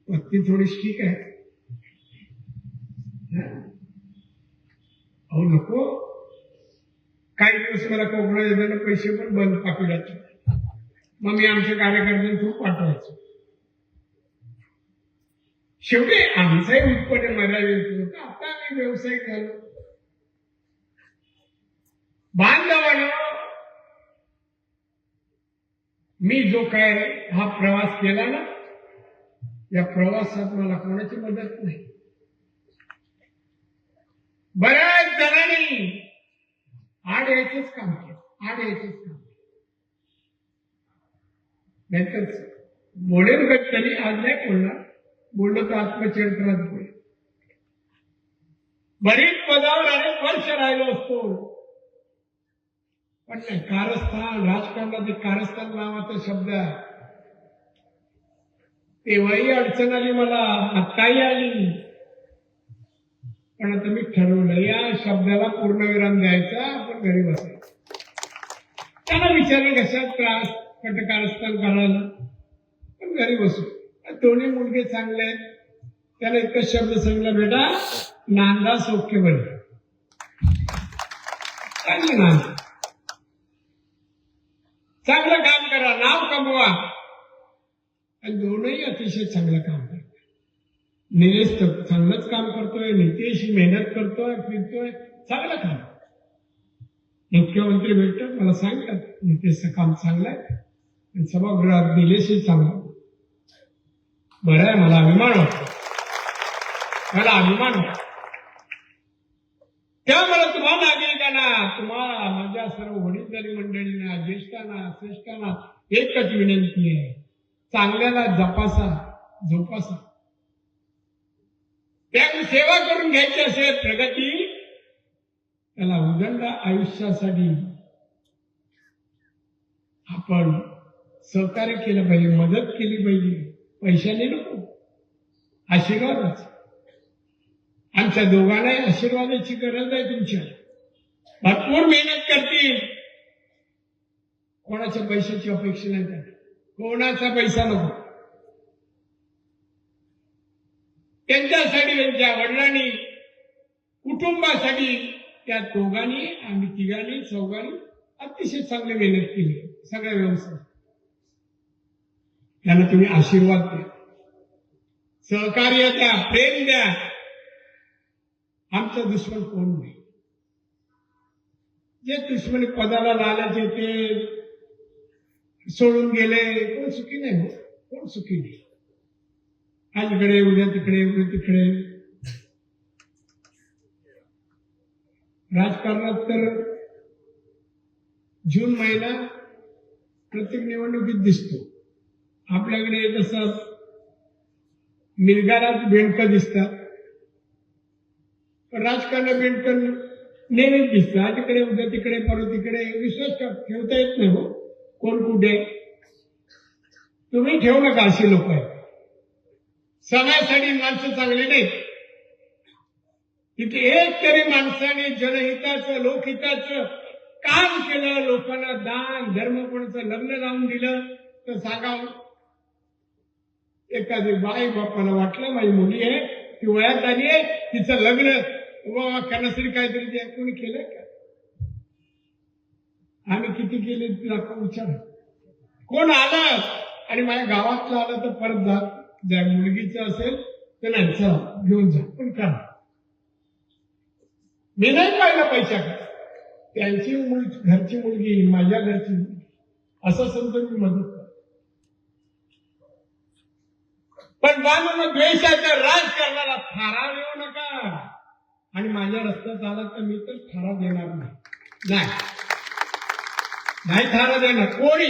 ती थोडीशी ठीक आहे. अहो नको, काही दिवस मला कोकणात येताना पैसे पण बंद पाकिटाचे, मग मी आमच्या कार्यकर्त्यांना खूप पाठवायचो. शेवटी आमचाही उत्पन्न मर्यादित होतं. आता आम्ही व्यावसायिक झालो. बांधवानं, मी जो काय हा प्रवास केला ना, या प्रवासात मला कोणाची मदत नाही. बऱ्याच जणांनी आड यायचंच काम केलं, नाहीतर बोलेल तरी आज नाही बोललो तर आत्मचरित्रात बोल. बरीच पदावर अनेक वर्ष राहिलो असतो, पण नाही. कारस्थान, राजकारणात कारस्थान नावाचा शब्द आहे. तेव्हाही अडचण आली मला, आत्ताही आली, पण आता मी ठरवलं या शब्दाला पूर्णविराम द्यायचा, आपण घरी बसायचं. त्यांना विचारलं कशात त्रास, कारस्थान करायला, पण घरी बसू. दोन्ही मुलगे चांगले आहेत. त्याला एकच शब्द सांगितला, बेटा नांदा सौख्य बरे. चांगली माणसं, चांगलं काम करा, नाव कमवा. आणि दोनही अतिशय चांगलं काम करतात. निलेश तर चांगलंच काम करतोय, नितेश मेहनत करतोय, फिरतोय, चांगलं काम. मुख्यमंत्री भेटतात मला सांगतात नितेशचं काम चांगलं आहे आणि सभागृहात निलेशही चांगला. बरं आहे, मला अभिमान वाटतो, मला अभिमान वाटतो. त्यामुळे तुम्हाला नागरिकांना, तुम्हाला माझ्या सर्व वडीलधारी मंडळींना, ज्येष्ठांना, श्रेष्ठांना एकच विनंती आहे, चांगल्याला जपासा, जोपासा. त्याची सेवा करून घ्यायची असेल प्रगती, त्याला उदंड आयुष्यासाठी आपण सहकार्य केलं पाहिजे, मदत केली पाहिजे. पैशाने नको, आशीर्वादच. आमच्या दोघांनाही आशीर्वादाची गरज आहे तुमच्या. भरपूर मेहनत करतील, कोणाच्या पैशाची अपेक्षा नाही करत, कोणाचा पैसा नको. त्यांच्यासाठी, त्यांच्या वडिलांनी, कुटुंबासाठी त्या दोघांनी, आम्ही तिघांनी, चौघांनी अतिशय चांगली मेहनत केली. सगळ्या व्यवसाय त्यांना तुम्ही आशीर्वाद द्या, सहकार्य द्या, प्रेम द्या. आमचा दुश्मन कोण नाही. जे दुश्मन पदाला लालाचे ते सोडून गेले, कोण सुखी नाही हो, कोण सुखी नाही. आज इकडे, उद्या तिकडे, उद्या तिकडे. राजकारणात तर जून महिना प्रत्येक निवडणुकीत दिसतो. आपल्याकडे तसं मिरगारात बेंडकं दिसतात, पण राजकारण बेंडकं नेहमीच दिसतं. आज इकडे, उद्या तिकडे, परत तिकडे. विश्वास ठेवता येत नाही हो, कोण कुठे. तुम्ही ठेवू नका, अशी लोक आहेत. समाजासाठी माणसं चांगली नाही. तिथे एक तरी माणसाने जनहिताचं, लोकहिताचं काम केलं, लोकांना दान धर्म, कोणाचं लग्न लावून दिलं तर सांगावं. एखादी बाई बापाला वाटलं माझी मुली आहे, ती वयात आली आहे, तिचं लग्न करण्यासाठी काहीतरी ते कोणी केलंय का? आम्ही किती केले तिला विचार. कोण आलं आणि माझ्या गावातलं आलं तर परत जा, ज्या मुलगीचं असेल तर नाही, चला घेऊन जा, पण करा. मी नाही पाहिलं पैशाकडे. त्यांची घरची मुलगी, माझ्या घरची मुलगी, असं समजून मी मदत करतो. पण बांधून द्वेषाचं राजकारणाला थारा देऊ नका. आणि माझ्या रस्त्यात आला तर मी तर थारा देणार नाही, नाही थारा देणार कोणी.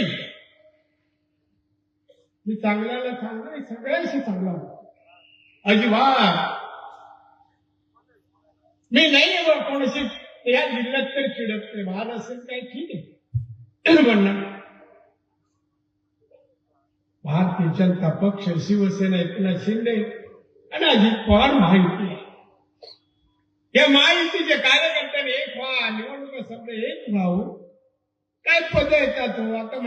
मी चांगल्याला सांगणार, सगळ्यांशी चांगला अजिबात. मी नाही कोणाशी या जिल्ह्यात तर चिडत नाही. भान असेल काय ठीक आहे म्हणणार. भारतीय जनता पक्ष, शिवसेना, एकनाथ शिंदे आणि अजित पवार महायुती. या महायुतीचे कार्यकर्त्यांनी एक व्हा, निवडणुका समजा एक व्हावं. काय पद येतात हो आता.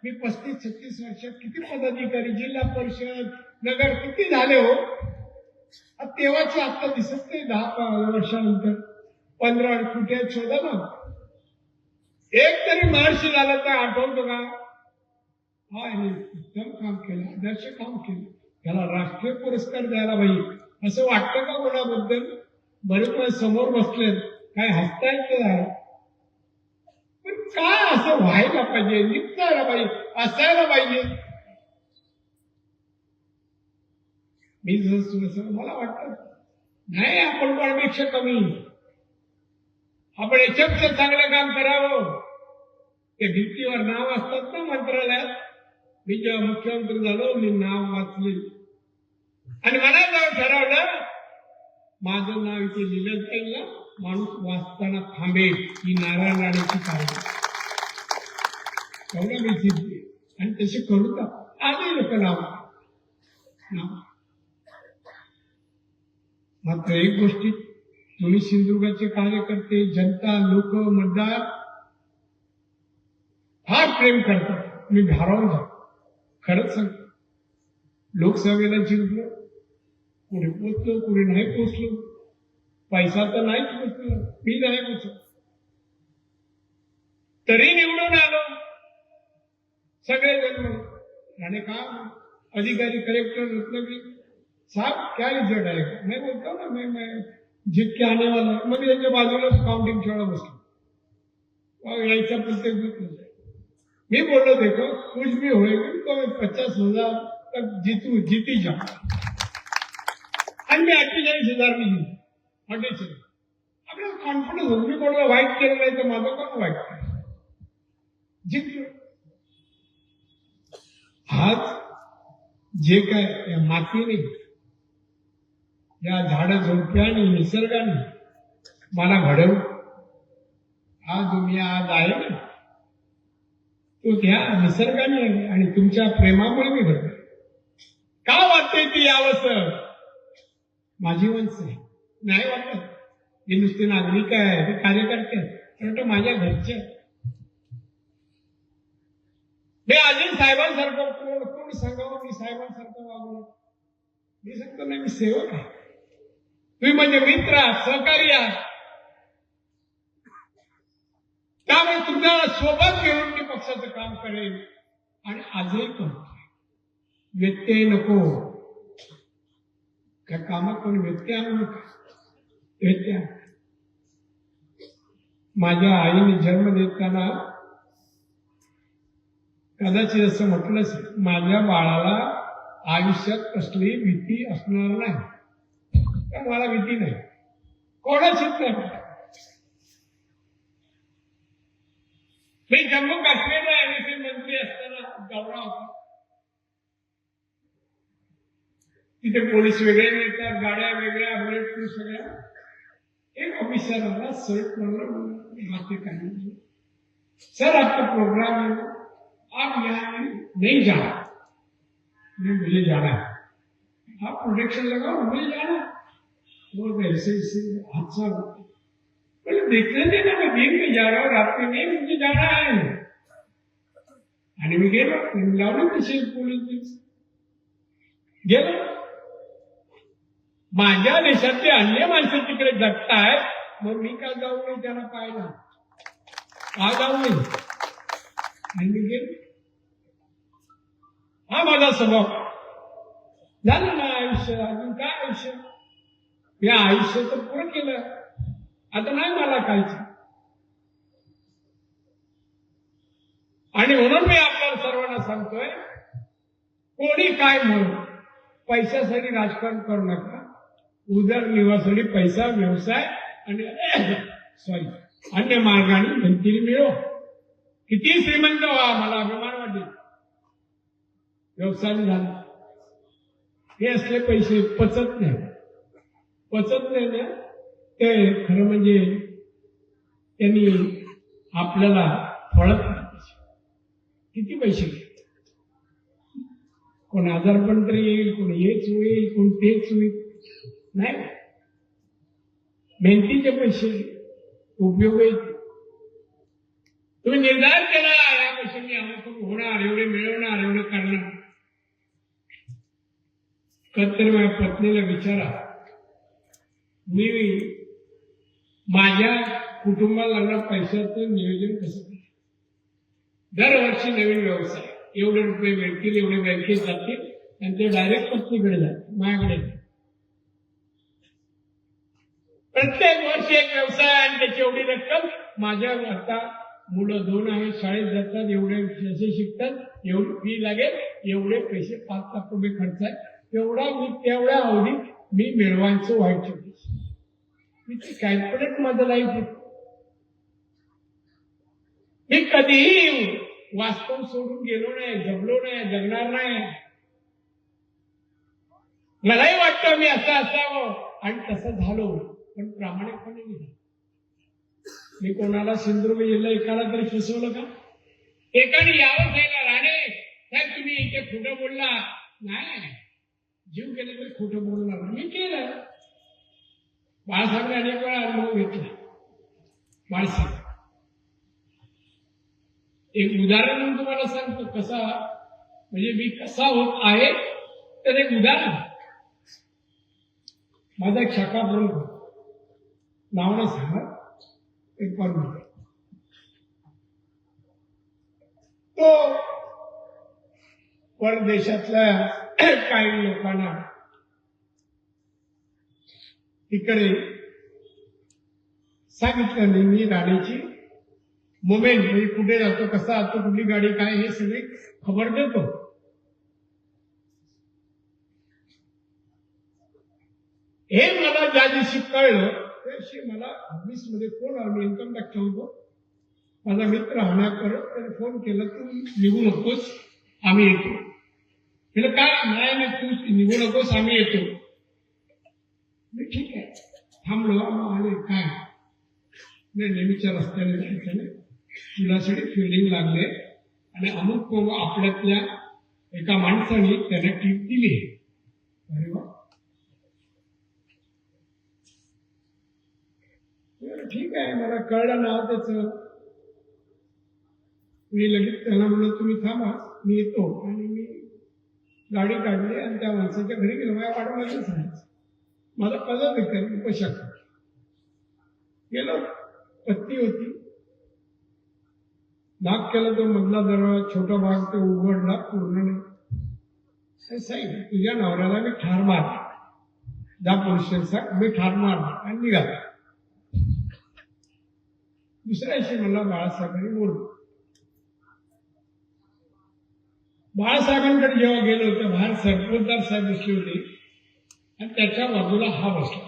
मी 35-36 वर्षात किती पदाधिकारी, जिल्हा परिषद, नगर किती झाले हो. तेव्हाची आता दिसत नाही. 10 वर्षानंतर 15 कुठे शोधा ना. एक तरी महर्षी झालं तर आठवतो का? हा, उत्तम काम केलं, आदर्श काम केलं, त्याला राष्ट्रीय पुरस्कार द्यायला पाहिजे. असं वाटतं का कोणाबद्दल? बरेच वेळ समोर बसले, काय हसतायचं आहे. पण काय असं व्हायला पाहिजे, निघतायला पाहिजे, असायला पाहिजे. मी जसं मला वाटतं नाही, आपण कोणापेक्षा कमी. आपण याच्यापेक्षा चांगलं काम करावं. ते भिंतीवर नाव असतात ना मंत्रालयात. मी जेव्हा मुख्यमंत्री झालो, मी नाव वाचले आणि मला जेव्हा ठरवलं माझं नाव इथे लिहिलं जाईल ना, माणूस वाचताना थांबेल, ही नारायण राणेची कारणी. तेवढं मी जिंकले आणि तसे करू का आधी लोक नाव. मात्र एक गोष्टी, तुम्ही सिंधुदुर्गाचे कार्यकर्ते, जनता, लोक, मतदार फार प्रेम करतात. मी भारावून जातो, खरंच सांगतो. लोकसभेला जिंकलो, कुठे पोचलो, कुठे नाही पोचलो. पैसा तर नाहीच पोचलो, मी नाही पोचलो. तरी निवडून आलो सगळेजण. आणि का अधिकारी कलेक्टर रत्नागिरी साहब क्या रिजल्ट आएगा? मैं बोलता हूँ ना मैं जीत के आने वाला है. मग याच्या बाजूला काउंटिंग छोड़ा बसलो यायचा प्रत्येक बूथ. मी बोललो देखो कुछ भी होएगा तो मैं 50,000 तक जीती जाऊंगा. आणि मी 48,000 मी जिंकलो. 48,000 आपल्याला कॉन्फिडन्स होतो. मी कोणाला वाईट केलं नाही तर माझं कोण वाईट केलं जिंकलो. हाच जे काय या मातीने या झाडं झोडप्याने निसर्गाने मला घडवलं. हा दुनिया आज आहे ना तो त्या निसर्गाने आहे आणि तुमच्या प्रेमामुळे मी घडतो. का वाटते ती यावंसं? माझी वंश आहे नाही वाटत. हे नुसते नागरिक आहे ते कार्यकर्ते आहेत माझ्या घरचे. मी अजून साहेबांसारखं कोण सांगावं मी साहेबांसारखं वागलो. मी सांगतो नाही मी सेवक आहे. तुम्ही म्हणजे मित्र आहात सहकारी आहात. त्यामुळे तुम्हाला सोबत घेऊन मी पक्षाचं काम करेन आणि आजही करतो. व्यत्यय नको. त्या कामात कोणी व्यत्यय आणू नका. व्यत्यय माझ्या आईने जन्म देताना कदाचित असं म्हटलं असेल माझ्या बाळाला आयुष्यात कसली भीती असणार नाही. तर मला भीती नाही कोणाचीच नाही. मी जम्मू काश्मीरला एमएससी मंत्री असताना दौरा होता. तिथे पोलीस वेगळे मिळतात गाड्या वेगळ्या बुलेट प्रूफ सगळ्या. एक ऑफिसर आला सर बातें करने सर आपका प्रोग्राम है आप यहाँ नहीं जाना. मुझे जाना है. आप प्रोटेक्शन लगाओ मुझे जाना. वो ऐसे हादसा बोले देखने देना मैं दिन में जा रहा हूँ रात में नहीं मुझे जाना है. आणि मी गेलो लावलं तशी पोलीस गेलो. माझ्या देशातले अन्य माणसं तिकडे जगतायत मग मी का जाऊ नये त्यांना पाहायला? का जाऊ नये? आणि मी गेलो. हा माझा स्वभाव झालं ना आयुष्य. अजून काय आयुष्य? या आयुष्य तर पुरं केलं. आता नाही मला काहीच. आणि म्हणून मी आपल्याला सर्वांना सांगतोय कोणी काय म्हणून पैशासाठी राजकारण करू नका. उदरनिर्वाहासाठी पैसा व्यवसाय आणि अन्य मार्गाने गणतीने मिळव. किती श्रीमंत व्हा मला अभिमान वाटेल. व्यवसाय झाला हे असले पैसे पचत नाही. पचत नाही ना ते खरं म्हणजे त्यांनी आपल्याला फळत नाही. किती पैसे कोण आजारपण तरी येईल कोण हेच होईल कोण तेच होईल नाही. मेहनतीचे पैसे उपयोग येईल. तुम्ही निर्धार केला या पैसे मी अमुक होणार एवढे मिळवणार एवढे करणार. कधीतरी माझ्या पत्नीला विचारा मी माझ्या कुटुंबाला पैशाचं नियोजन कसं केलं. दरवर्षी नवीन व्यवसाय एवढे रुपये मिळतील एवढे बँकेत जातील आणि ते डायरेक्ट पत्नीकडे जातील माझ्याकडे. प्रत्येक वर्षी एक व्यवसाय आणि त्याची एवढी रक्कम. माझ्या आता मुलं 2 आहेत शाळेत जातात एवढे पैसे शिकतात एवढी फी लागेल एवढे पैसे 5 लाख रुपये खर्च आहे. तेवढा मी तेवढ्या अवधीत मी मिळवायचं व्हायचं. मी ते कॅल्क्युलेट माझं लाईफ होतं. मी कधीही वास्तव सोडून गेलो नाही जगलो नाही जगणार नाही. मलाही वाटतं मी असं असावं आणि तसं झालो पण प्रामाणिकपणे नाही. मी कोणाला सिंधुदुर्ग जिल्हा एकाला तरी फसवलं का? एकाने यावं सांगा राणे साहेब तुम्ही इथे खोटं बोलला नाही. जीव केलं तरी खोटं बोलणार मी केलं. बाळासाहेबने अनेक वेळा अनुभव घेतला. बाळासाहेब एक उदाहरण म्हणून तुम्हाला सांगतो कसा म्हणजे मी कसा होत आहे तर एक उदाहरण. माझा एक शाखा प्रमुख नाव नाही सांगा एक पण तो परदेशातल्या काही लोकांना इकडे सांगितलं नाही, मी गाडीची मोमेंट म्हणजे कुठे जातो, कसा जातो, कुठली गाडी काय, हे सगळी खबर देतो. हे मला ज्या दिवशी कळलं त्या दिवशी मला ऑफिसमध्ये फोन आला. इन्कम टॅक्स होतो, माझा मित्र हाण्याकर त्याने फोन केला, तू निघू नकोस, आम्ही येतो. म्हटलं काय? नाही, तू निघू नकोस, आम्ही येतो. मी ठीक आहे थांबलो. आले काय नाही, नेहमीच्या रस्त्याने जायचं नाही, तुलासाठी फिलिंग लागले आणि अमुक आपल्यातल्या एका माणसाने त्याने टीप दिली. अरे वा, ठीक आहे, मला कळलं नाव त्याचं. मी लगेच त्याला म्हणलं तुम्ही थांबा, मी येतो. आणि मी गाडी काढली आणि त्या माणसाच्या घरी गेलो. माझ्या पाठोपाठच राहायचं, माझा पदाधिकारी उपशाखा गेलो. पत्नी होती, भाग केला तो मधला दरवाजा, छोटा भाग तो उघडला, पूर्ण नाही. साहेब तुझ्या नवऱ्याला मी ठार मारला, जा पोलीस स्टेशन, मी ठार मारला आणि निघाला. दुसऱ्या दिवशी मला बाळासाहेबांनी बोललो. बाळासाहेबांकडे जेव्हा गेलो तेव्हा बाहेर सरपोतदार साहेब बसले होते आणि त्याच्या बाजूला हा बसला.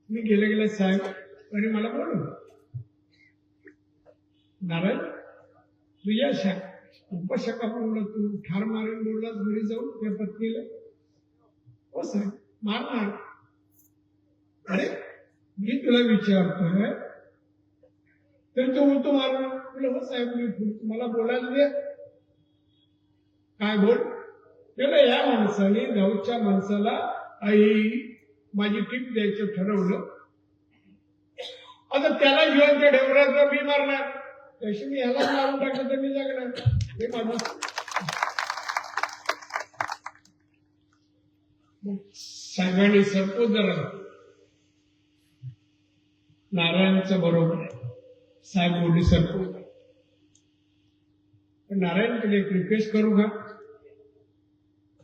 मी गेले साहेब आणि मला बोललो, नारायण तुझ्या उपशाखा बोलला, तू ठार मारून बोललास घरी जाऊन त्या पत्नीला. हो साहेब, मारणार. अरे मी तुला विचारतोय तर तू मारून. हो साहेब, मी मला बोलायला दे. काय बोल? या माणसाने गावच्या माणसाला आई माझी टीप द्यायचं ठरवलं. आता त्याला जीवनच्या ढेवराचं मी मारणार, तशी मी ह्याला मारून टाकलं तर मी जगणार. हे माणूस साहेबांनी सरपोतदार नारायणचं बरोबर आहे. साहेब बोलले सरपोतदार, पण नारायणकडे एक रिक्वेस्ट करू का?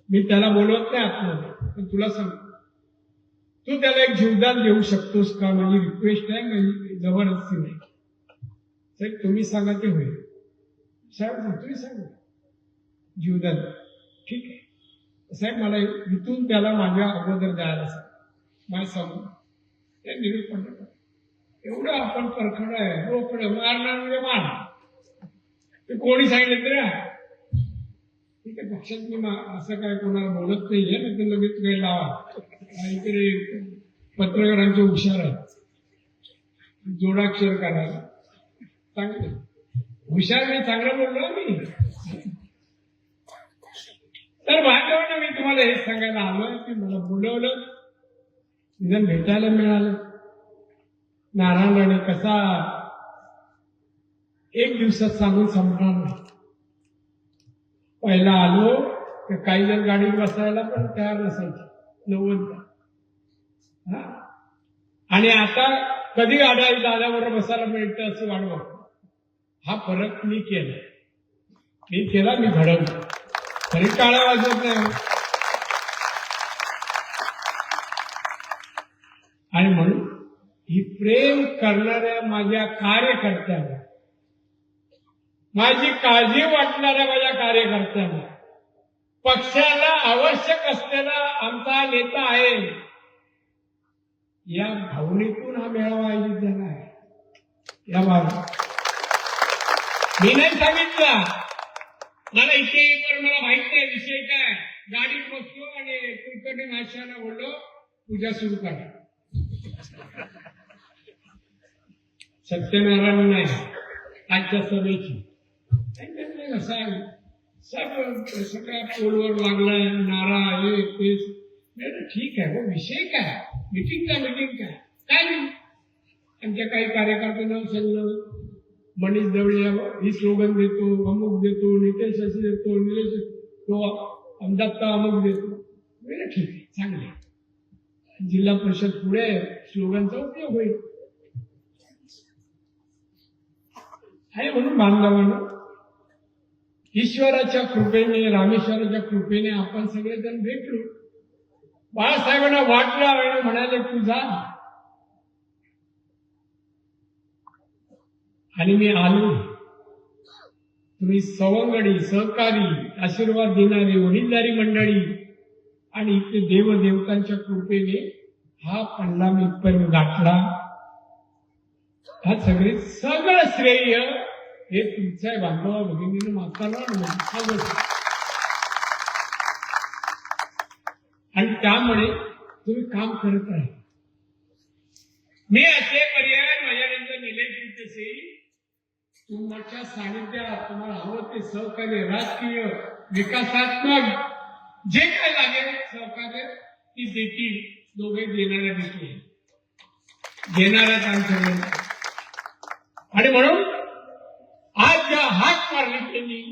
मी त्याला बोलवत नाही आतमध्ये, पण तुला सांगतो, तू त्याला एक जीवदान देऊ शकतोस का? माझी रिक्वेस्ट आहे, माझी जबरदस्ती नाही. साहेब तुम्ही सांगा ते होईल. साहेब तुम्ही सांगा जीवदान. ठीक आहे साहेब, मला इथून त्याला माझ्या अगोदर जायला सांग, मला सांगू. ते निरूपण एवढं आपण परखड आहे, रोकड मारणार म्हणजे मारणार. ते कोणी सांगितलं तरी ठीक आहे. पक्षात मी असं काय कोणाला बोलत नाहीये ना, ते लगेच काही लावा. इकडे पत्रकारांचे हुशार आहेत, जोडाक्षर करायला चांगले हुशार. मी चांगलं बोललो मी. तर भाग्यवान मी तुम्हाला हेच सांगायला आलोय की मला बोलवलं, निदान भेटायला मिळालं. नारायणाने कसा एक दिवसात सांगून संपणार नाही. पहिला आलो तर काही जण गाडीत बसायला पण तयार नसायचे, 90. आणि आता कधी गाड्या दादाबरोबर बसायला मिळतं असं वाट बघतो. हा फरक मी केला, मी घडवला. तरी टाळ्या वाजवत नाही. आणि म्हणून ही प्रेम करणाऱ्या माझ्या कार्यकर्त्यांना, माझी काळजी वाटणाऱ्या माझ्या कार्यकर्त्यांना, पक्षाला आवश्यक असलेला आमचा नेता आहे, या भावनेतून हा मेळावा आयोजित झाला आहे. या भावना मी नाही सांगितला. मला इथे पण मला माहित नाही विषय काय. गाडीत बसलो आणि कुलकर्णी महाशयाला बोललो, पूजा सुरू करा. सत्यनारायण नाही आजच्या सभेची साहेब सगळ्या पोलवर लागलाय, नारा हे तेच. ठीक आहे, विषय काय? मिटिंग काय नाही. आमच्या काही कार्यकर्त्यांना सांगलं, मनीष दवळे ही स्लोगन देतो, अमुक देतो, नितेश असे देतो, निलेश तो दत्ता अमुक देतो. ठीक आहे, चांगले. जिल्हा परिषद पुढे स्लोगनचा उपयोग होईल. आणि म्हणून बांधवांनो, ईश्वराच्या कृपेने, रामेश्वराच्या कृपेने आपण सगळेजण भेटलो. बाळासाहेबांना वाट लावायला म्हणाले तू जा, आणि मी आलो. तुम्ही सवंगडी, सहकारी, आशीर्वाद देणारी, वडीलधारी मंडळी आणि इथे देवदेवतांच्या कृपेने हा पल्ला मी इथपर्यंत गाठला. हा सगळं श्रेय हे तुमचं आहे बांधवा भगिनीनं, माताला सगळं. आणि त्यामुळे तुम्ही काम करत राहा. मी असे पर्याय माझ्यानंतर निलेश तसे तुमच्या सानिध्यात तुम्हाला हवं ते सहकार्य, राजकीय, विकासात्मक जे काय लागेल सहकार्य ती देतील. दोघे देणाऱ्या देखील देणाऱ्या काम करेल. आणि म्हणून आज ज्या हात मारली त्यांनी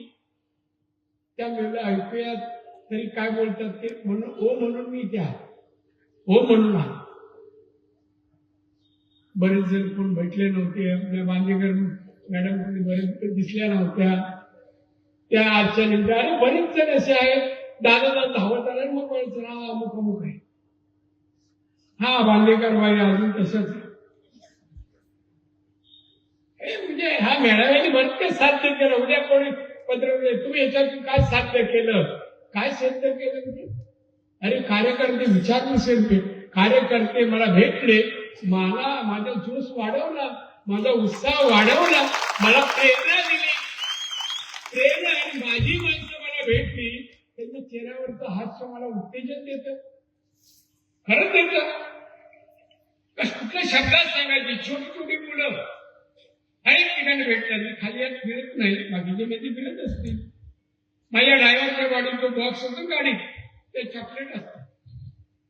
त्या वेळेला ऐकूया तरी काय बोलतात ते म्हणून ओ म्हणून मी त्या हो म्हणून. बरेच जण कोण भेटले नव्हते. आपल्या बांदेकर मॅडम बरेच दिसल्या नव्हत्या. त्या आजच्या निमित्त आणि बरेच जण असे आहेत दादा धावत आला मग बोलायचं हा अमुक अमुक आहे. हा बांदेकर बाई अजून तसंच म्हणजे हा मेळाव्याने बरं साध्य केलं. उद्या कोणी पत्र तुम्ही याच्यातून काय साध्य केलं, काय साध्य केलं म्हणजे अरे कार्यकर्ते विचारपूस कार्यकर्ते मला भेटले, मला माझा जोश वाढवला, माझा उत्साह वाढवला, मला प्रेरणा दिली. प्रेरणा आणि माझी माणसं मला भेटली, त्यांच्या चेहऱ्यावरचं हास्य मला उत्तेजन देतं. खरंच देतं. कुठल्या शब्दात सांगायची. छोटी छोटी मुलं अनेक ठिकाणी भेटतात. खाली यात फिरत नाही, बाकीचे मध्ये फिरत असतील. माझ्या ड्रायव्हरच्या गाडीत जो बॉक्स होतो गाडीत ते चॉकलेट असतं.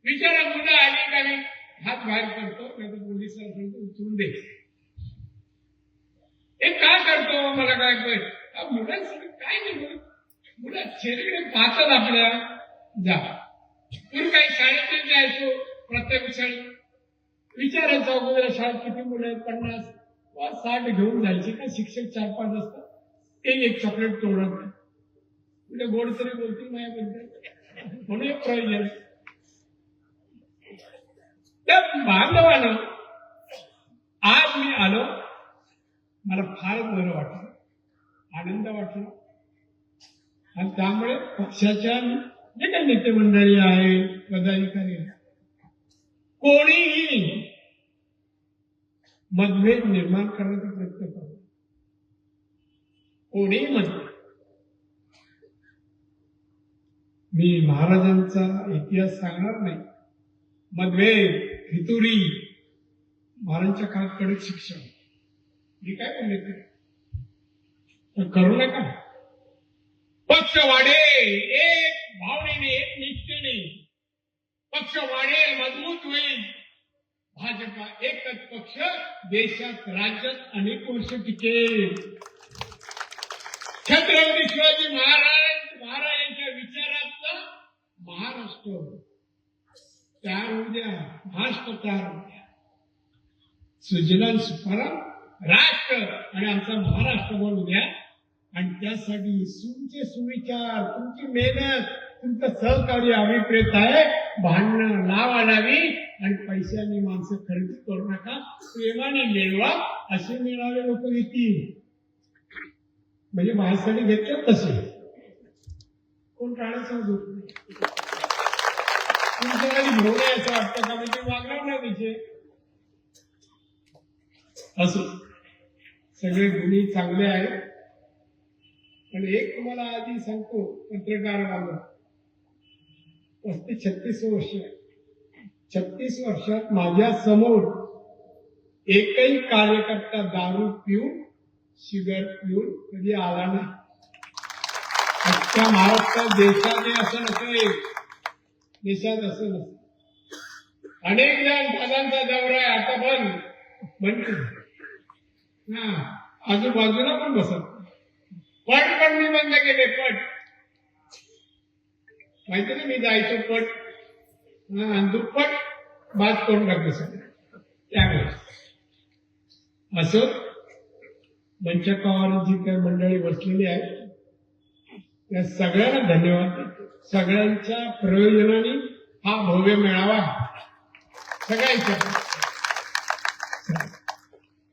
विचारा मुलं आली का मी हात बाहेर करतो, नाही तर पोलिसांना सांगतो उचलून दे. हे काय करतो मला काय मुलांसाठी काय नाही. मुलं चेहऱ्याकडे पाहतात आपल्या. जा पूर्वी काही शाळेत जायचो, प्रत्येक शाळेत विचारायचं अगोदर शाळेत किती मुलं आहेत, 50 वा 60 घेऊन जायचे का शिक्षक 4-5 असतात. ते एक चॉकलेट तोडत नाही. म्हणजे गोड तरी बोलतील माझ्याबद्दल म्हणून एक प्रयोजन. त्या बांधवानं आज मी आलो, मला फार बरं वाटलं, आनंद वाटला. आणि त्यामुळे पक्षाच्या जे काही नेते मंडळी आहे, पदाधिकारी आहे, कोणीही मतभेद निर्माण करण्याचा प्रयत्न करतो. कोणीही मतभेद. मी महाराजांचा इतिहास सांगणार नाही. मतभेद, फितुरी, महाराजांच्या काळात कडक शिक्षण, मी काय बोलले ते करू नका. पक्ष वाढेल, एक भावनेने, एक निष्ठेने पक्ष वाढेल, मजबूत होईल. भाजपा एकच पक्ष देशात, राज्यात अनेक वर्ष टिकेल. छत्रपती शिवाजी महाराजांच्या विचारातला महाराष्ट्र तयार होऊ द्या, महाराष्ट्र तयार होऊ द्या. सुजलाम सुफलाम राष्ट्र आणि आमचा महाराष्ट्र बनवू द्या. आणि त्यासाठी तुमचे सुविचार, तुमची मेहनत, तुमचं सहकार्य अभिप्रेत आहे. भांडणं लावावी आणि पैशाने माणसं खरेदी करू नका, प्रेमाने मिळवा. असे मिळावे लोक येतील. म्हणजे माझ्यासाठी घेतलं तसे कोण टाळायचं होत नाही. तुमच्याकडे घेऊन यायचं वाटतं का म्हणजे मागणार ना तिचे. असो सगळे गुणी चांगले आहेत. पण एक तुम्हाला आधी सांगतो, पत्रकार बांधव 35-36 वर्ष, 36 वर्षात माझ्या समोर एकही कार्यकर्ता दारू पिऊन, सिगारेट पिऊन कधी आला नाही. अख्ख्या महाराष्ट्रात, देशाने असं नसेल, देशात असं नसेल. अनेक जण दादांचा दौरा आहे आता बंद हा, आजूबाजूला पण बसत. पट पण मी बंद केले. पट माहिती ना, मी जायचो पट दुप्पट बाद करून टाकले सगळं त्यावेळेस. असं मंचकावर जी काही मंडळी बसलेली आहे त्या सगळ्यांना धन्यवाद देतो. सगळ्यांच्या प्रयोजनाने हा भव्य मेळावा आहे. सगळ्यांच्या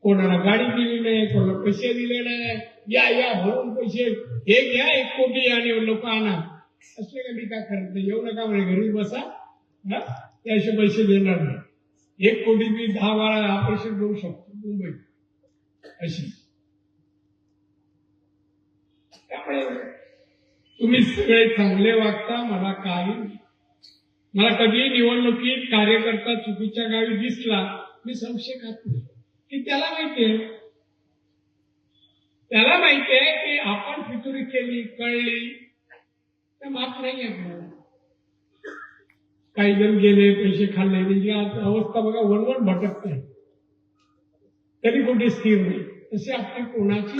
कोणाला गाडी दिली नाही, कोणाला पैसे दिले नाही, या भरून पैसे हे घ्या 1 कोटी आणि लोक आणा असले का. मी काय करत नाही, येऊ नका म्हणे, घरी बसा, त्याचे पैसे देणार नाही. 1 कोटी मी 10-12 ऑपरेशन करू शकतो मुंबईत अशी. त्यामुळे तुम्ही सगळे चांगले वागता. मला कधी निवडणुकीत कार्यकर्ता चुकीच्या गावी दिसला मी संशय खात नाही की त्याला माहितीये की आपण फितुरी केली, कळली तर माफ नाही आहे. काही जण गेले, पैसे खाल्ले, त्यांची अवस्था बघा वरवर भटकते, तरी कुठे स्थिर नाही. तसे आपली कोणाची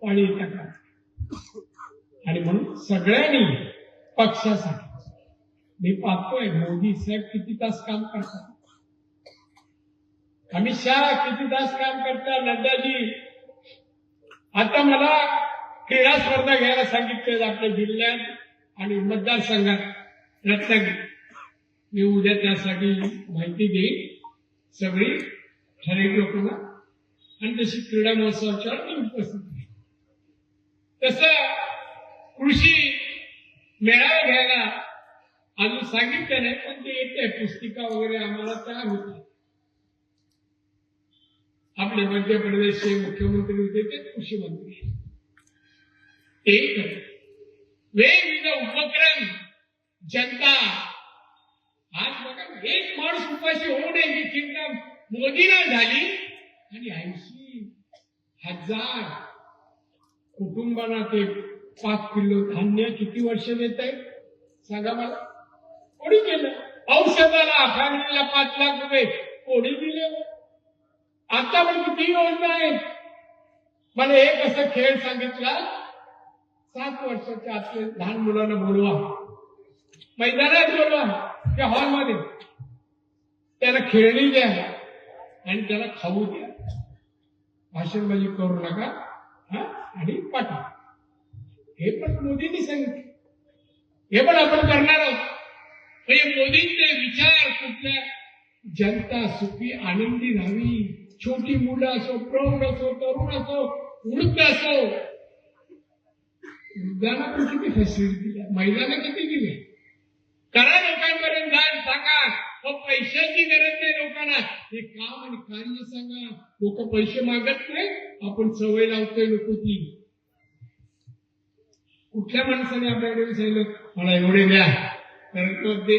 पाणी टाका. आणि म्हणून सगळ्यांनी पक्षासाठी मी पाहतोय मोदी साहेब किती तास काम करतात, अमित शहा किती तास काम करतात, नड्डाजी. आता मला क्रीडा स्पर्धा घ्यायला सांगितले आपल्या जिल्ह्यात आणि मतदारसंघात रत्नागिरी. मी उद्या त्यासाठी माहिती देईन सगळी ठराविक लोकांना आणि तशी क्रीडा महोत्सवाच्या मी उपस्थित आहे. तसं कृषी मेळावा घ्यायला अजून सांगितलं नाही, पण ते येते पुस्तिका वगैरे आम्हाला तयार होतात. आपले मध्य प्रदेशचे मुख्यमंत्री होते ते कृषी मंत्री. एक वेगवेगळे उपक्रम जनता. आज बघा, एक माणूस उपाशी होऊ नये ही चिंता मोदीला झाली आणि 80,000 कुटुंबांना ते 5 किलो धान्य किती वर्ष देत आहे सांगा मला. कोणी केलं? औषधाला फॅमिलीला 5 लाख रुपये कोणी दिले? आता पण किती योजना आहेत. मला एक असं खेळ सांगितला, 7 वर्षाच्या आतले लहान मुलांना बोलवा, मैदानात बोलवा, त्या हॉलमध्ये त्याला खेळणी द्या आणि त्याला खाऊ द्या. भाषणबाजी करू नका आणि पाठवा. हे पण मोदींनी सांगितलं, हे पण आपण करणार आहोत. म्हणजे मोदींचे विचार कुठल्या जनता सुखी आनंदी राहावी. छोटी मुलं असो, प्रौढ असो, तरुण असो, वृद्ध असो. वृद्धांना पण किती फॅसिलिटी दिल्या, महिलांना किती दिले. करा लोकांपर्यंत जाण सांगा. पैशाची गरज नाही लोकांना, हे काम आणि कार्य सांगा. लोक पैसे मागत नाही, आपण सवय लावतोय लोकांची. कुठल्या माणसाने आपल्याकडे सांगितलं मला एवढे द्या तर तो दे,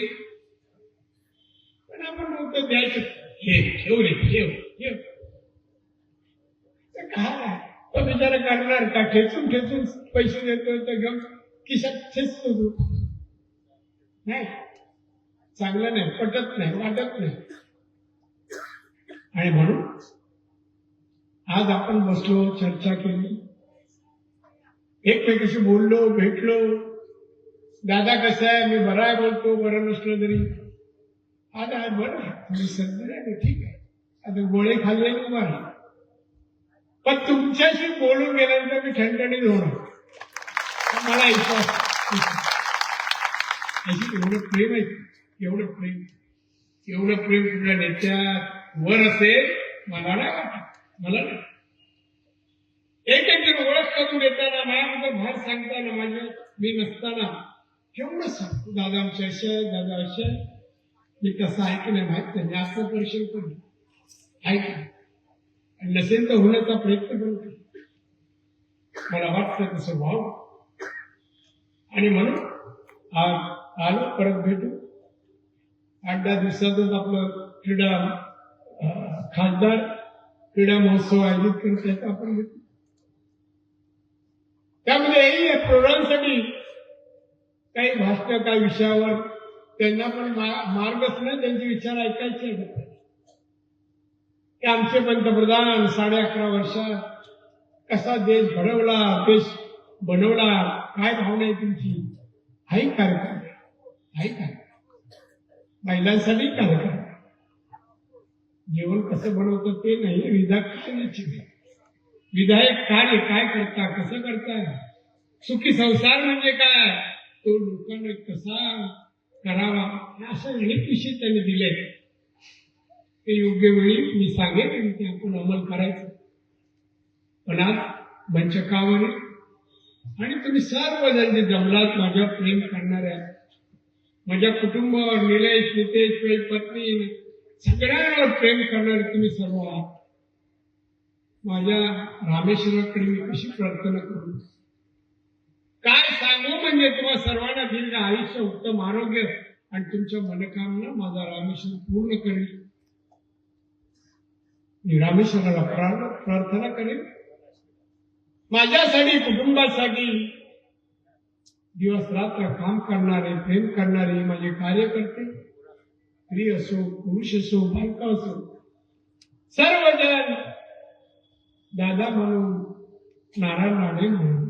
पण आपण बोलतो द्यायचं हे ठेव रे ठेव ठेव. काय तो बिचारा करणार का? ठेचून ठेचून पैसे देतोय तर घेऊन खिशात ठेचतो तू. नाही, चांगलं नाही, पटत नाही, वाटत नाही. आणि म्हणून आज आपण बसलो, चर्चा केली, एकमेकाशी बोललो, भेटलो. दादा कसा आहे? मी बरा आहे बोलतो, बरं नसलं तरी. आता आहे बरं, तुम्ही सध्या आहे ठीक आहे, आता गोळे खाल्ले उभा राहा. पण तुमच्याशी बोलून गेल्यानंतर मी ठणठणीत होणार, मला विश्वास. एवढं प्रेम आहे, एवढं प्रेम कुठल्या नेत्यावर असेल मला नाही वाटत. मला नाही. एक जण ओळख करून देताना माझ्याबद्दल बाहेर सांगताना मी नसताना केवढं सांगतो, दादा आमच्या अशा, दादा अशा. मी तसं आहे की नाही माहित नाही, जास्त परिश्रम करू आहे की नसेल तर होण्याचा प्रयत्न करतो. मला वाटतं तसं व्हावं. आणि म्हणून आज आलो, परत भेटू. 8-10 दिवसातच आपलं खासदार क्रीडा महोत्सव आयोजित करत आपण भेटू. त्यामध्ये प्रौढांसाठी काही भाषण, काही विषयावर त्यांना पण मार्गदर्शन, त्यांचे विचार ऐकायचे. की आमचे पंतप्रधान 11.5 वर्षात कसा देश घडवला, देश बनवला, काय भावना आहे तुमची? हाही कार्यक्रम आहे काय? महिलांसाठी कार्यक्रम. जेवण कसं बनवतं ते नाही, विधा काय विधायक कार्य काय करता, कसं करता, सुखी संसार म्हणजे काय, तो लोकांना कसा करावा, असं अनेक विषय त्यांनी दिले. ते योग्य वेळी मी सांगेन आणि ते आपण अंमल करायचं. पण आज मंचकावर आणि तुम्ही सर्वजण जे जमलात माझ्या प्रेम करणाऱ्या, माझ्या कुटुंबावर, निलेश, नितेश, माझी पत्नी, सगळ्यांवर प्रेम करणारे तुम्ही सर्व आहात. माझ्या रामेश्वराकडे मी कशी प्रार्थना करू, काय सांगू, म्हणजे तुम्हाला सर्वांना दीर्घ आयुष्य, उत्तम आरोग्य आणि तुमच्या मनोकामना माझा रामेश्वर पूर्ण करेल. मी रामेश्वराला प्रार्थना करेन. माझ्यासाठी, कुटुंबासाठी दिवस रात्र काम करणारे, प्रेम करणारे माझे कार्यकर्ते, स्त्री असो, पुरुष असो, बालक असो, सर्वजण दादा म्हणून, नारायण राणे म्हणून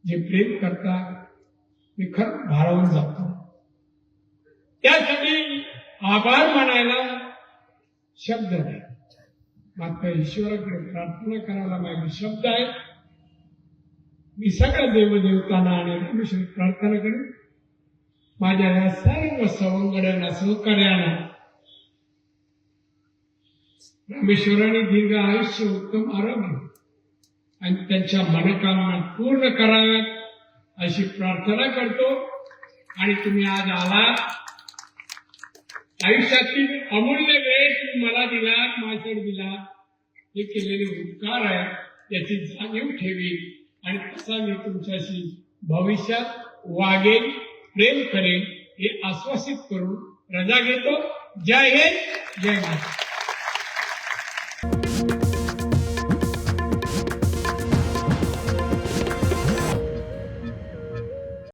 जे प्रेम करतात, मी खरं भारावून जातो. त्यासाठी आभार मानायला शब्द नाही, मात्र ईश्वराकडे प्रार्थना करायला माझे शब्द आहेत. मी सगळ्या देवदेवतांना आणि रामेश्वर प्रार्थना करेन. माझ्या या सर्व सवंगड्यांना, सहकार्यांना रामेश्वराने दीर्घ आयुष्य, उत्तम आरोग्य आणि त्यांच्या मनोकामना पूर्ण कराव्यात अशी प्रार्थना करतो. आणि तुम्ही आज आलात, आयुष्यातील अमूल्य वेळ तुम्ही मला दिलात, माझ्याकडे दिलात, हे केलेले उपकार आहेत, याची जाणीव ठेवी आणि तसा मी तुमच्याशी भविष्यात वागेन, प्रेम करेन, हे आश्वासित करून रजा घेतो. जय हिंद, जय महाराष्ट्र.